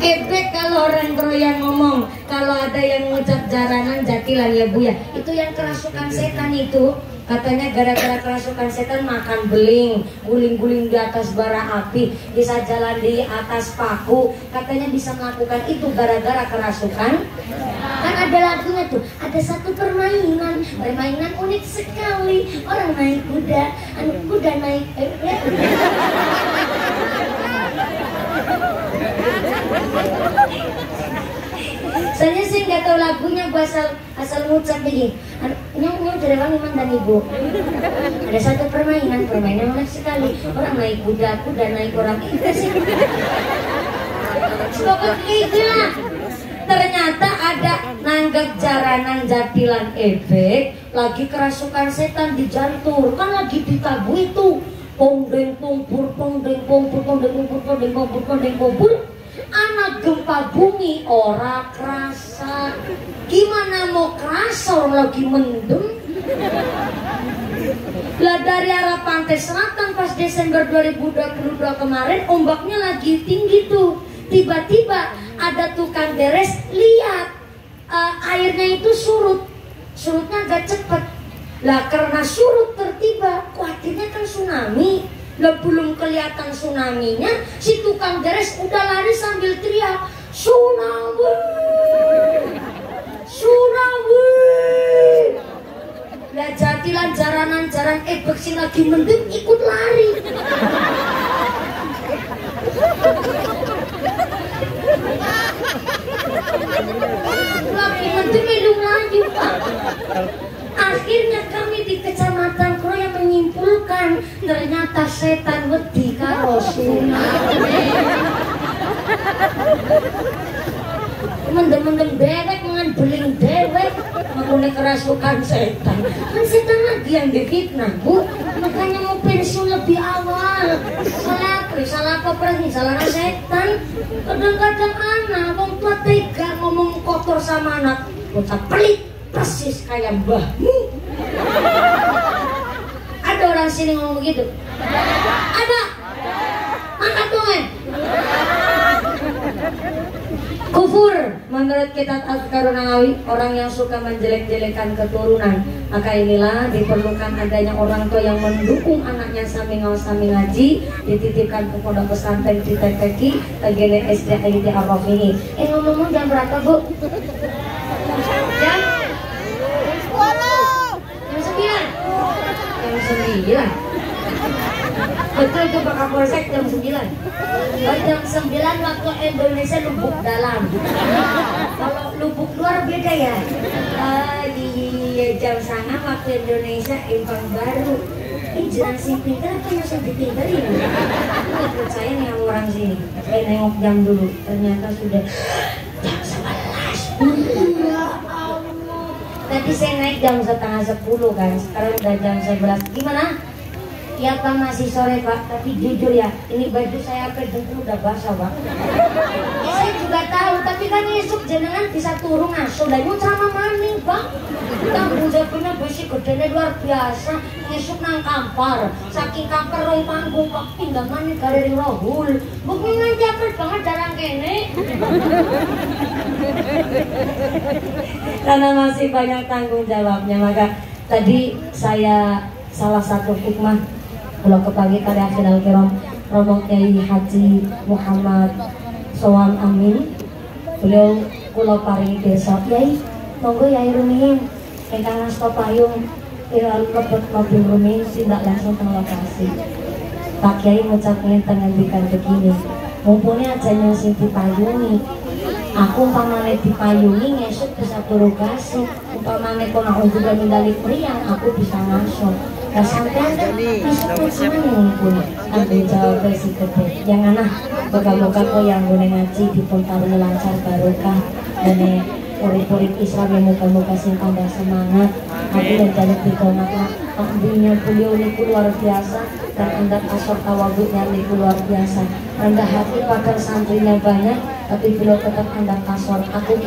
Speaker 1: Efek kalau orang Kroyan ngomong, kalau ada yang ngucap jaranan Jatilan ya Bu ya. Itu yang kerasukan setan itu. Katanya gara-gara kerasukan setan makan beling, guling-guling di atas bara api, bisa jalan di atas paku. Katanya bisa melakukan itu gara-gara kerasukan. Kan ada lagunya tuh, ada satu permainan unik sekali. Orang naik kuda, kuda naik Saya sih nggak tahu lagunya, asal ngucap begini. Nyong dari bang Iman dan Ibu. Ada satu permainan unik sekali. Orang naik kuda naik orang itu sih. Semoga itulah. Ternyata ada nanggap jaranan Jatilan ebek lagi kerasukan setan di jantung. Kan lagi ditabu itu. Pongdeng pompur, pongdeng pompur, pongdeng pompur, pongdeng pompur, pongdeng pompur. Anak gempa bumi ora kerasa. Gimana mau kerasa orang lagi mendem? Lah dari arah Pantai Selatan pas Desember 2022 kemarin ombaknya lagi tinggi tuh. Tiba-tiba ada tukang beres lihat airnya itu surutnya agak cepet. Lah karena surut tertiba, khawatirnya kan tsunami. Lah belum kelihatan tsunaminya, si tukang beres udah lari sambil teriak, tsunami, tsunami. Lah Jatilan jaranan ebek sing lagi mendem ikut lari. Lagi mendem ilung lagi Pak. Akhirnya kami di Kecamatan Kroya menyimpulkan ternyata setan wedi karo tsunami. Mendem-mendem dewek dengan beling dewek mengenai kerasukan setan. Kan setan lagi yang difitnah Bu. Makanya mau pensiun lebih awal. Salah apa berarti salah setan. Kadang-kadang anak wong tua tega ngomong kotor sama anak. Bocah pelit persis kayak mbahmu. Ada orang sini ngomong begitu? Ada? Angkat tangan. Kufur menurut kitab Az-Karunawi, orang yang suka menjelek-jelekan keturunan. Maka inilah diperlukan adanya orang tua yang mendukung anaknya sami ngaji, dititipkan ke pondok pesantren di TPQ Tagene SD ID Arraf ini. Ngomong-ngomong jam berapa Bu? Jam 9. Jam 9. Betul itu Pak Kapolsek jam 9. Jam 9 waktu Indonesia Lubuk dalam. Kalau Lubuk luar beda ya. Iya jam sana waktu Indonesia Impang Baru. Jelasin pintar apa masih dipintarin? Menurut saya nih orang sini. Saya nengok jam dulu. Ternyata sudah jam 11. Ya Allah. Tadi saya naik jam setengah 10 kan. Sekarang udah jam 11. Gimana? Ya Pak masih sore Pak, tapi jujur ya, ini baju saya sampai dengkul udah basah Pak. Ya, saya juga tahu, tapi kan esok jenengan bisa turun asuh, dan sama maning Pak. Tanggung jawabnya besi gedenya luar biasa, esok nang kampar, saking kampar rong panggung Pak, tinggal maning galeri rohul. Bukti ngajapet banget dalam kene. Karena masih banyak tanggung jawabnya, maka tadi saya salah satu hikmah kalau kepagi karya akhirul kiram Romo Kyai Haji Muhammad Sowan Amin, beliau kula paringi desa Kyai monggo Yai rumiyin ingkang ngasta payung ira lebet mobil rumiyin tindak langsung teng lokasi. Pak Kyai ngucap ngenten ngendikan begini, mumpune aja yang sing dipayungi, aku umpamane dipayungi ngesuk bisa turu kasih, umpamane kono juga mindali priang aku bisa masuk. Nah sampean isuk pun tanggung jawab si gede. Yang anak moga-moga kok yang boleh ngaji dipun paringi lancar barokah dan urip-urip Islam yang moga-moga sing tambah semangat. Aku dan jaluk dikonaklah takdinya beliau niku luar biasa dan anda asor tawaduknya niku luar biasa. Rendah hati pakar santrinya banyak tapi beliau tetap anda kasor. Aku